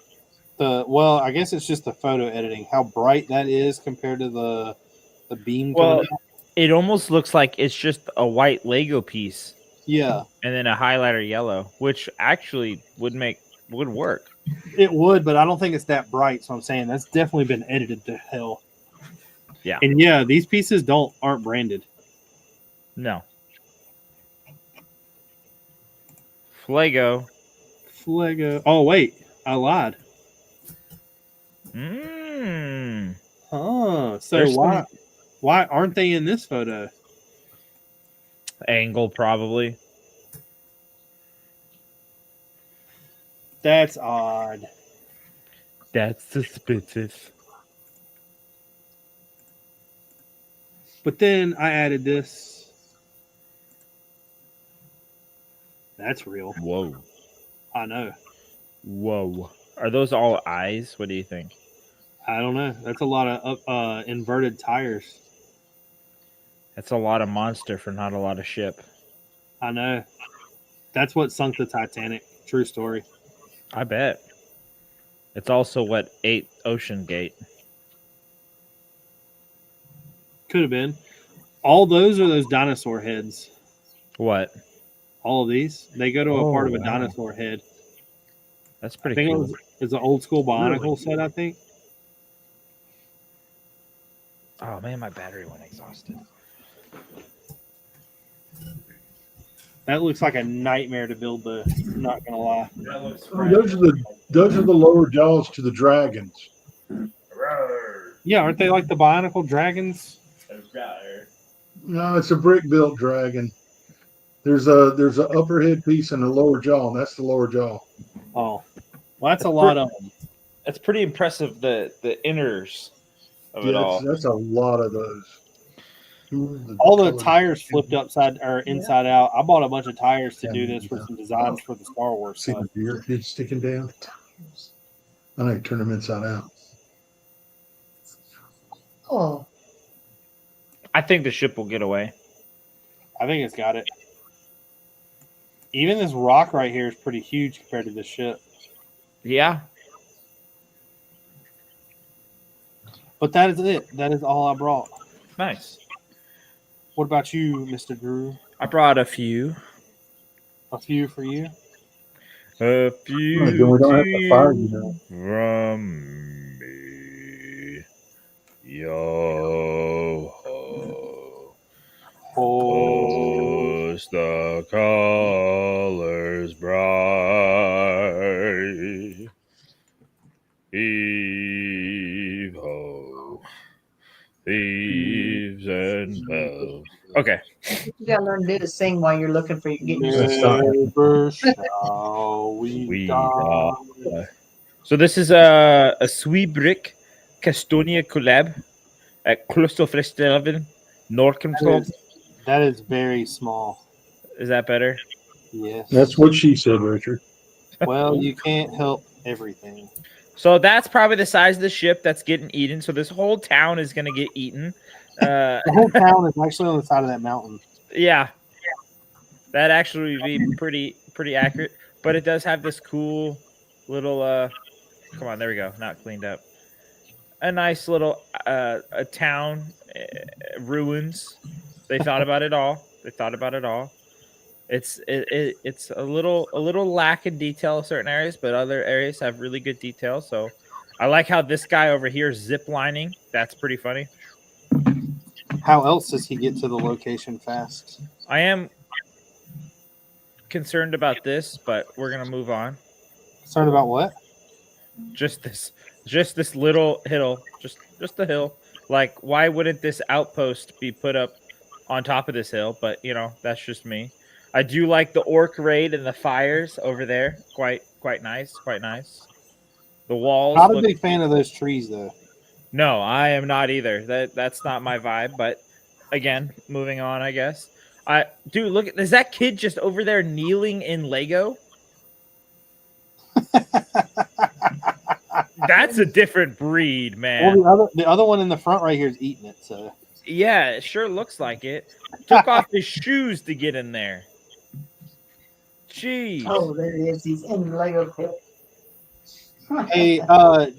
Well, I guess it's just the photo editing. How bright that is compared to the beam coming Well, out. it almost looks like it's just a white Lego piece Yeah, and then a highlighter yellow, which actually would work. it would, but I don't think it's that bright. So I'm saying that's definitely been edited to hell. Yeah. And yeah, these pieces aren't branded. No. Flego. Lego. Oh wait, I lied. Mmm. Oh, so There's why aren't they in this photo? Angle probably. That's odd. That's suspicious. But then I added this. That's real. Whoa. I know. Whoa. Are those all eyes? What do you think? I don't know. That's a lot of inverted tires. That's a lot of monster for not a lot of ship. I know. That's what sunk the Titanic. True story. I bet. It's also what ate Ocean Gate. Could have been. All those are those dinosaur heads. What? All of these. They go to a part of a wow. dinosaur head. That's I pretty think cool. it's an old school Bionicle Really? set, I think. Oh man, my battery went exhausted. That looks like a nightmare to build the. I'm not gonna lie. That looks Those are the lower jaws to the dragons. Yeah, aren't they like the Bionicle dragons? No, it's a brick built dragon. There's a upper head piece and a lower jaw, and that's the lower jaw. Oh, well, that's a lot of them. It's pretty impressive the inners of it all. That's a lot of those. All the tires flipped upside or inside out. I bought a bunch of tires to do this for some designs for the Star Wars See stuff. the deer head sticking down? I know you turn them inside out. Oh, I think the ship will get away. I think it's got it. Even this rock right here is pretty huge compared to this ship. Yeah. But that is it. That is all I brought. Nice. What about you, Mr. Drew? I brought a few. A few for you? A few. Then we don't have to fire you now. From me. Yo ho. Oh, Post the colors bright. Heave ho. Thieves and bells. Okay. you gotta learn to do the sing while you're looking for getting your. That's not- never shall we die. So this is a Sweet Brick Castonia collab at Klostofresteleven, Norkenflog. That is very small. Is that better? Yes. That's what she said, Richard. Well, you can't help everything. So that's probably the size of the ship that's getting eaten. So this whole town is going to get eaten. The whole town is actually on the side of that mountain. Yeah. That actually would be pretty accurate. But it does have this cool little come on, there we go. Not cleaned up. A nice little a town ruins. They thought about it all. It's a little lack in detail in certain areas, but other areas have really good detail. So I like how this guy over here is zip lining. That's pretty funny. How else does he get to the location fast? I am concerned about this, but we're gonna move on. Concerned about what? Just this little hill, just the hill. Like, why wouldn't this outpost be put up on top of this hill? But that's just me. I do like the orc raid and the fires over there. Quite nice, quite nice. The walls Not a look. big fan of those trees, though. No, I am not either. That's not my vibe. But again, moving on, I guess. Dude, look at is that kid just over there kneeling in Lego? That's a different breed, man. Well, the other one in the front right here is eating it. So Yeah, it sure looks like it. Took off his shoes to get in there. Jeez. Oh, there he is. He's in the Lego pit. hey,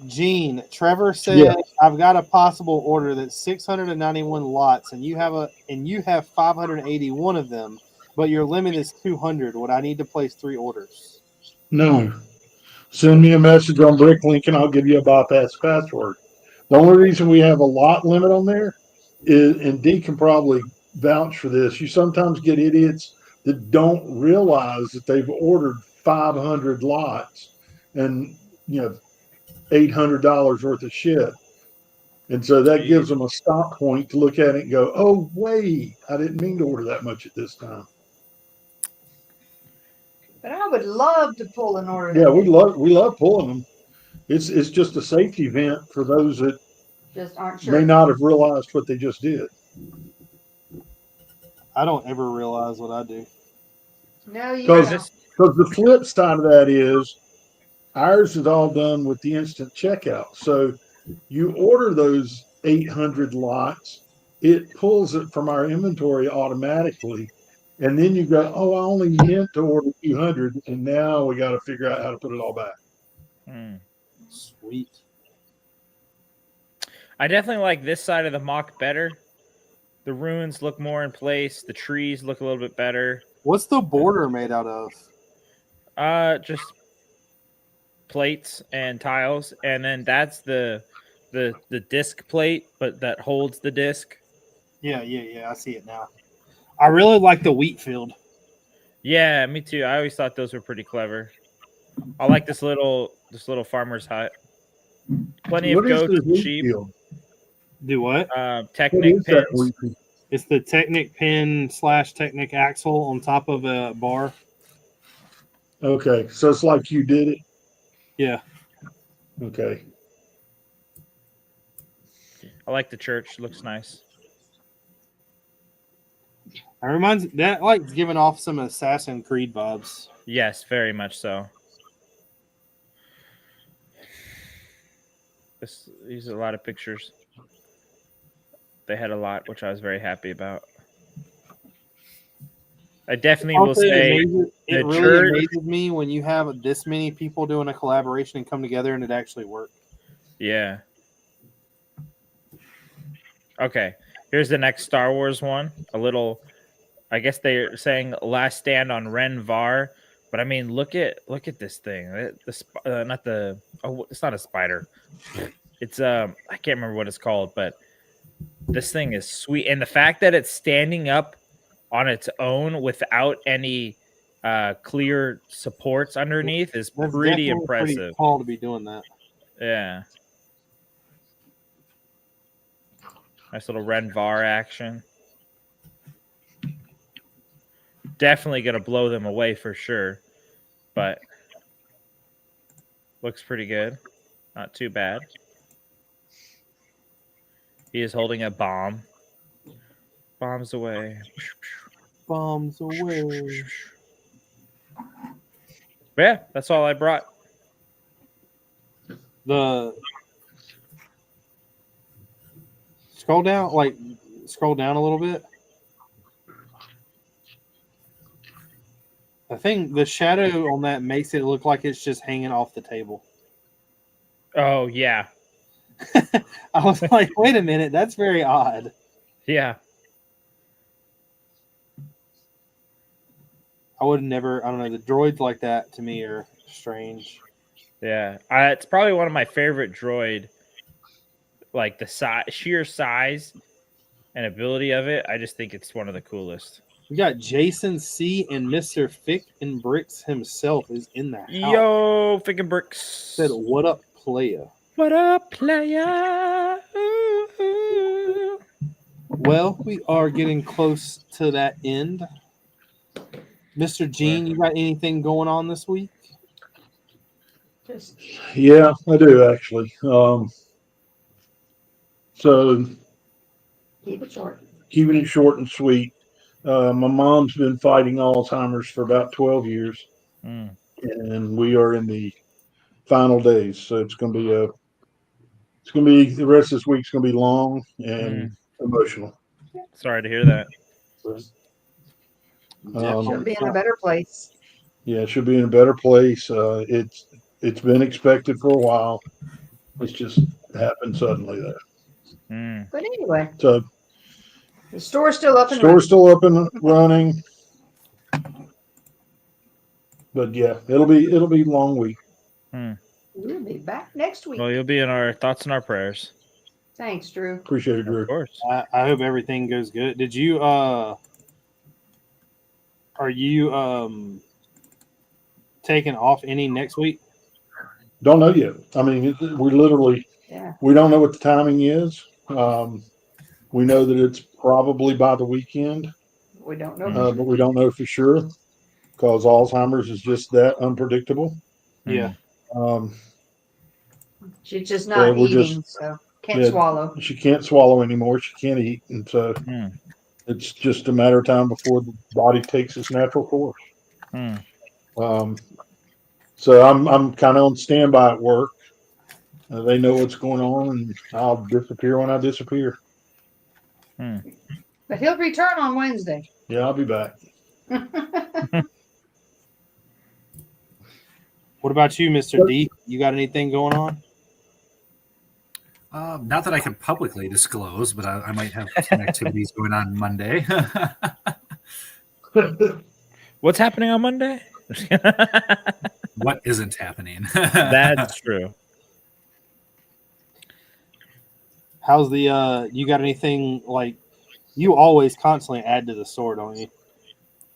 Gene, Trevor said Yeah. I've got a possible order that's 691 lots, and you have 581 of them, but your limit is 200. Would I need to place 3 orders? No. Send me a message on Bricklink and I'll give you a bypass password. The only reason we have a lot limit on there is, and D can probably vouch for this, you sometimes get idiots that don't realize that they've ordered 500 lots and, $800 worth of shit. And so that gives them a stop point to look at it and go, oh, wait, I didn't mean to order that much at this time. But I would love to pull an order. Yeah, we love pulling them. It's just a safety event for those that Just aren't may sure. not have realized what they just did. I don't ever realize what I do. No, you Because don't. the flip side of that is ours is all done with the instant checkout. So you order those 800 lots, it pulls it from our inventory automatically. And then you go, oh, I only meant to order 200. And now we got to figure out how to put it all back. Sweet. I definitely like this side of the mock better. The ruins look more in place. The trees look a little bit better. What's the border made out of? Just plates and tiles, and then that's the disc plate, but that holds the disc. Yeah. I see it now. I really like the wheat field. Yeah, me too. I always thought those were pretty clever. I like this little farmer's hut. Plenty of What is goats the and wheat sheep. field? Do what? What Technic is that pins. wheat field? It's the Technic pin / Technic axle on top of a bar. Okay, so it's like you did it. Yeah. Okay. I like the church. Looks nice. It reminds that like giving off some Assassin's Creed vibes. Yes, very much so. These are a lot of pictures. They had a lot, which I was very happy about. I definitely will say it the really church. amazes me when you have this many people doing a collaboration and come together and it actually works. Yeah. Okay. Here's the next Star Wars one. I guess they're saying Last Stand on Ren Var, but I mean, look at this thing. It's not a spider. It's I can't remember what it's called, but this thing is sweet, and the fact that it's standing up on its own without any clear supports underneath is That's pretty definitely impressive. Pretty tall to be doing that. Yeah. Nice little Ren Var action. Definitely going to blow them away for sure. But looks pretty good. Not too bad. He is holding a bomb. Bombs away. Bombs away. Yeah, that's all I brought. The scroll down a little bit. I think the shadow on that makes it look like it's just hanging off the table. Oh, yeah. I was like, wait a minute, that's very odd. Yeah. I would never. I don't know. The droids like that to me are strange. Yeah, it's probably one of my favorite droid. Like the sheer size and ability of it, I just think it's one of the coolest. We got Jason C. and Mr. Fick and Bricks himself is in the house. Yo, freaking Bricks. Said, "What up, playa?" What up, playa? Ooh, ooh. Well, we are getting close to that end. Mr. Gene, you got anything going on this week? Just Yeah, I do actually. So keep it short. keeping it short and sweet. My mom's been fighting Alzheimer's for about 12 years, Mm, and we are in the final days. So it's gonna be the rest of this week's gonna be long and emotional. sorry to hear that. She'll Um, be in a better place. yeah, it should be in a better place. It's been expected for a while. It's just happened suddenly there. Mm. But anyway, So the store's still up and store's running. still up and running, but yeah, it'll be a long week. We'll be back next week. Well, you'll be in our thoughts and our prayers. Thanks, Drew. Appreciate it, Drew. Of course. I hope everything goes good. Did you are you taking off any next week? Don't know yet. I mean, Yeah. we don't know what the timing is. We know that it's probably by the weekend, We don't know. but we don't know for sure because Alzheimer's is just that unpredictable. Yeah. Um, She's just So not we're eating, just- so can't yeah. swallow. she can't swallow anymore. She can't eat, and so Mm. it's just a matter of time before the body takes its natural course. Mm. So I'm kind of on standby at work. They know what's going on, and I'll disappear when I disappear. But he'll return on Wednesday. Yeah, I'll be back. What about you, Mr. D? You got anything going on? Not that I can publicly disclose, but I might have some activities going on Monday. What's happening on Monday? What isn't happening? That's true. How's the you got anything like you always constantly add to the store, don't you?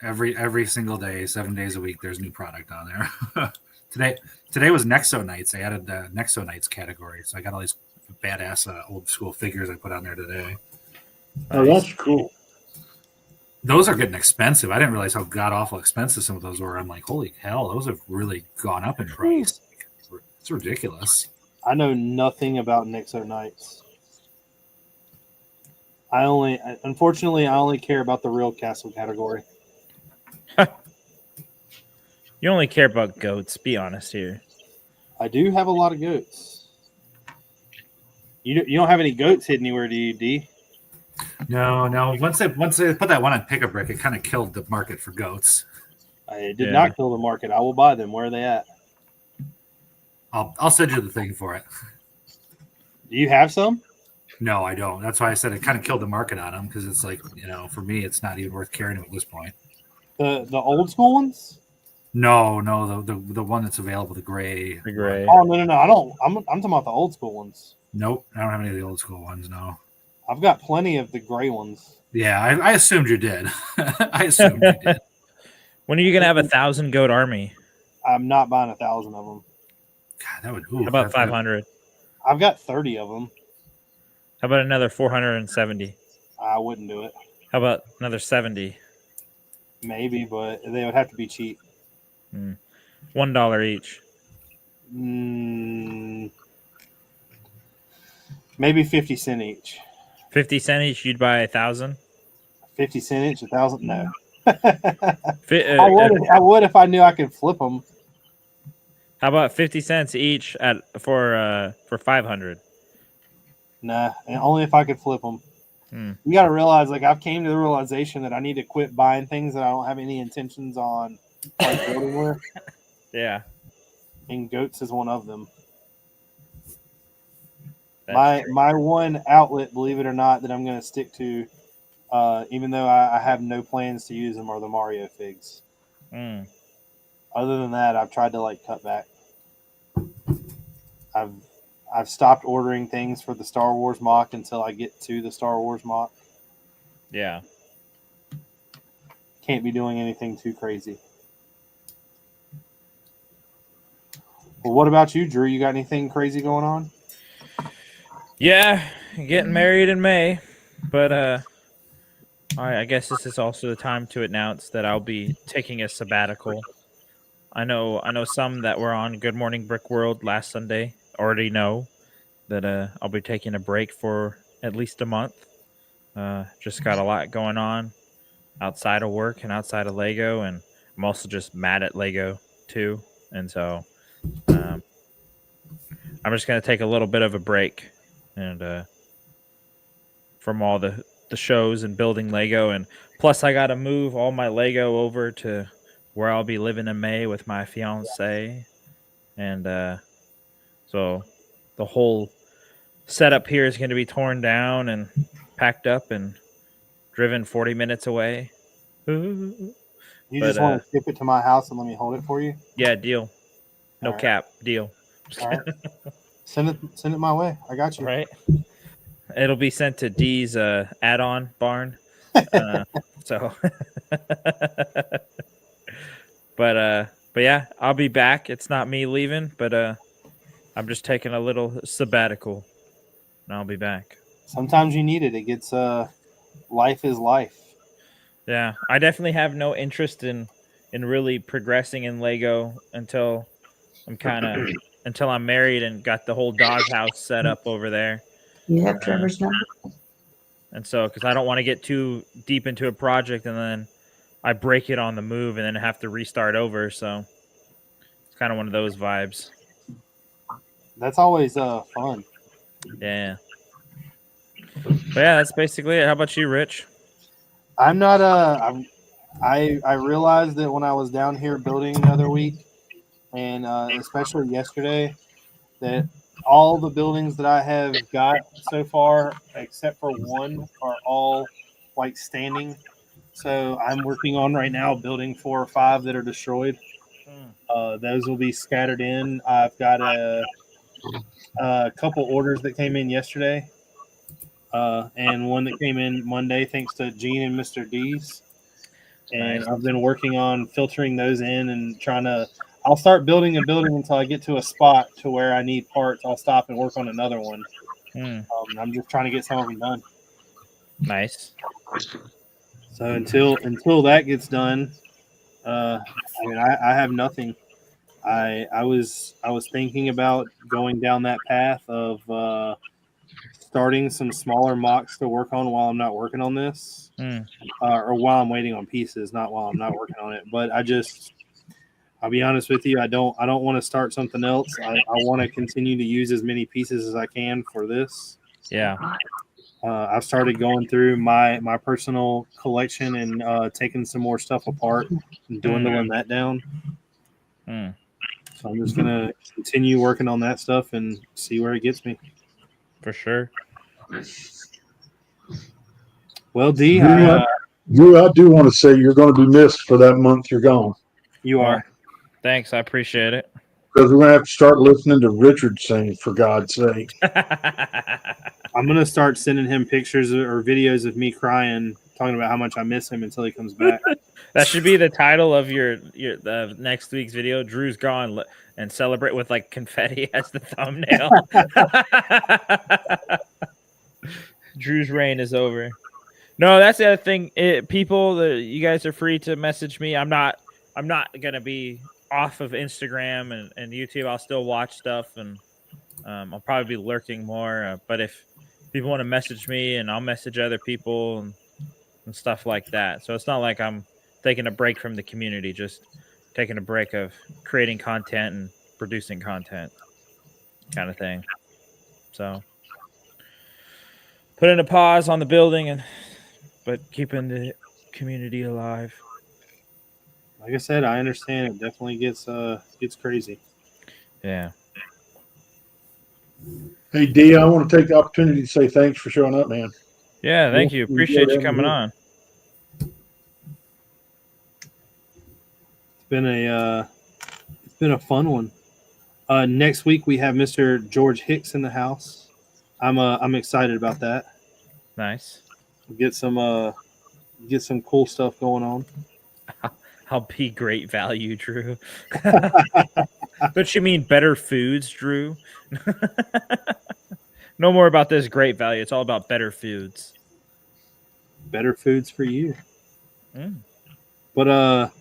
Every single day, 7 days a week, there's new product on there. Today was Nexo Nights. I added the Nexo Nights category, so I got all these badass old school figures I put on there today. Oh, that's cool. Those are getting expensive. I didn't realize how god awful expensive some of those were. I'm like, holy hell, those have really gone up in price. It's ridiculous. I know nothing about Nexo Nights. Unfortunately, I only care about the real castle category. You only care about goats. Be honest here. I do have a lot of goats. You don't have any goats hidden anywhere, do you, D? No. Once they put that one on Pick a Brick, it kind of killed the market for goats. I did Yeah. not kill the market. I will buy them. Where are they at? I'll send you the thing for it. Do you have some? No, I don't. That's why I said it kind of killed the market on them because it's like, for me, it's not even worth carrying them at this point. The old school ones? No, the one that's available, the gray. The gray. Oh no! I don't. I'm talking about the old school ones. Nope, I don't have any of the old school ones. No. I've got plenty of the gray ones. Yeah, I assumed you did. I assumed you did. When are you gonna have 1,000 goat army? I'm not buying 1,000 of them. God, that would. How about 500? I've got 30 of them. How about another 470? I wouldn't do it. How about another 70? Maybe, but they would have to be cheap. $1 each. Maybe 50 cents each. 50 cents each. You'd buy 1,000. 50 cents each, 1,000? No. I I would if I knew I could flip them. How about 50 cents each for 500? Nah, and only if I could flip them. You got to realize, like, I've came to the realization that I need to quit buying things that I don't have any intentions on like building with. Yeah. And goats is one of them. That's true. My one outlet, believe it or not, that I'm going to stick to, even though I have no plans to use them, are the Mario figs. Mm. Other than that, I've tried to like cut back. I've stopped ordering things for the Star Wars mock until I get to the Star Wars mock. Yeah. Can't be doing anything too crazy. Well, what about you, Drew? You got anything crazy going on? Yeah, getting married in May, but I guess this is also the time to announce that I'll be taking a sabbatical. I know some that were on Good Morning Brick World last Sunday already know that I'll be taking a break for at least a month. Just got a lot going on outside of work and outside of Lego, and I'm also just mad at Lego too, and so um, I'm just gonna take a little bit of a break and from all the shows and building Lego, and plus I got to move all my Lego over to where I'll be living in May with my fiance, and so the whole setup here is going to be torn down and packed up and driven 40 minutes away. You But, just want to ship it to my house and let me hold it for you? Yeah, deal. No All right. cap, deal. All right. Send it my way. I got you. Right? It'll be sent to D's add-on barn. So but yeah, I'll be back. It's not me leaving, but I'm just taking a little sabbatical and I'll be back. Sometimes you need it. It gets life is life. Yeah, I definitely have no interest in really progressing in Lego until I'm married and got the whole doghouse set up over there. You have Trevor's number? And so, because I don't want to get too deep into a project and then I break it on the move and then have to restart over. So it's kind of one of those vibes. That's always fun. Yeah. But yeah, that's basically it. How about you, Rich? I'm not I realized that when I was down here building another week, and especially yesterday, that all the buildings that I have got so far, except for one, are all like standing. So I'm working on right now building 4 or 5 that are destroyed. Those will be scattered in. I've got a couple orders that came in yesterday, and one that came in Monday, thanks to Gene and Mr. D's. And Nice. I've been working on filtering those in and trying to. I'll start building and building until I get to a spot to where I need parts. I'll stop and work on another one. I'm just trying to get some of them done. Nice. So until that gets done, I mean, I have nothing. I was thinking about going down that path of starting some smaller mocks to work on while I'm not working on this, or while I'm waiting on pieces, not while I'm not working on it. But I'll be honest with you, I don't want to start something else. I want to continue to use as many pieces as I can for this. Yeah. I've started going through my personal collection and taking some more stuff apart and dwindling that down. So I'm just gonna continue working on that stuff and see where it gets me. For sure. Well, D, Drew, I do want to say you're going to be missed for that month you're gone. You are. Thanks, I appreciate it. Because we're going to have to start listening to Richard sing, for God's sake. I'm going to start sending him pictures or videos of me crying, talking about how much I miss him until he comes back. That should be the title of your next week's video. Drew's gone, and celebrate with like confetti as the thumbnail. Drew's reign is over. No, that's the other thing. You guys are free to message me. I'm not gonna be off of Instagram and YouTube. I'll still watch stuff, and I'll probably be lurking more. But if people want to message me, and I'll message other people and stuff like that. So it's not like I'm taking a break from the community, just taking a break of creating content and producing content kind of thing. So putting a pause on the building but keeping the community alive. Like I said, I understand it definitely gets crazy. Yeah. Hey, D, I want to take the opportunity to say thanks for showing up, man. Yeah, thank you. Appreciate you coming on. been a fun one. Next week we have Mr. George Hicks in the house. I'm excited about that. Nice. Get some cool stuff going on. I'll be great value, Drew. Don't you mean better foods, Drew? No more about this great value. It's all about better foods. Better foods for you. Mm. But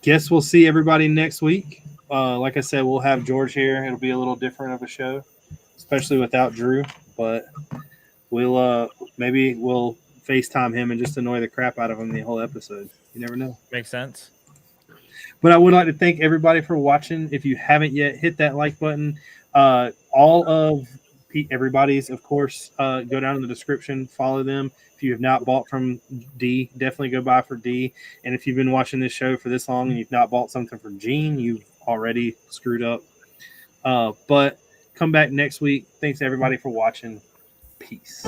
guess we'll see everybody next week. Like I said, we'll have George here. It'll be a little different of a show, especially without Drew. But maybe we'll FaceTime him and just annoy the crap out of him the whole episode. You never know. Makes sense. But I would like to thank everybody for watching. If you haven't yet, hit that like button. All of everybody's, of course, go down in the description, follow them. If you have not bought from D, definitely go buy for D. And if you've been watching this show for this long and you've not bought something for Gene, you've already screwed up. But come back next week. Thanks everybody for watching. Peace.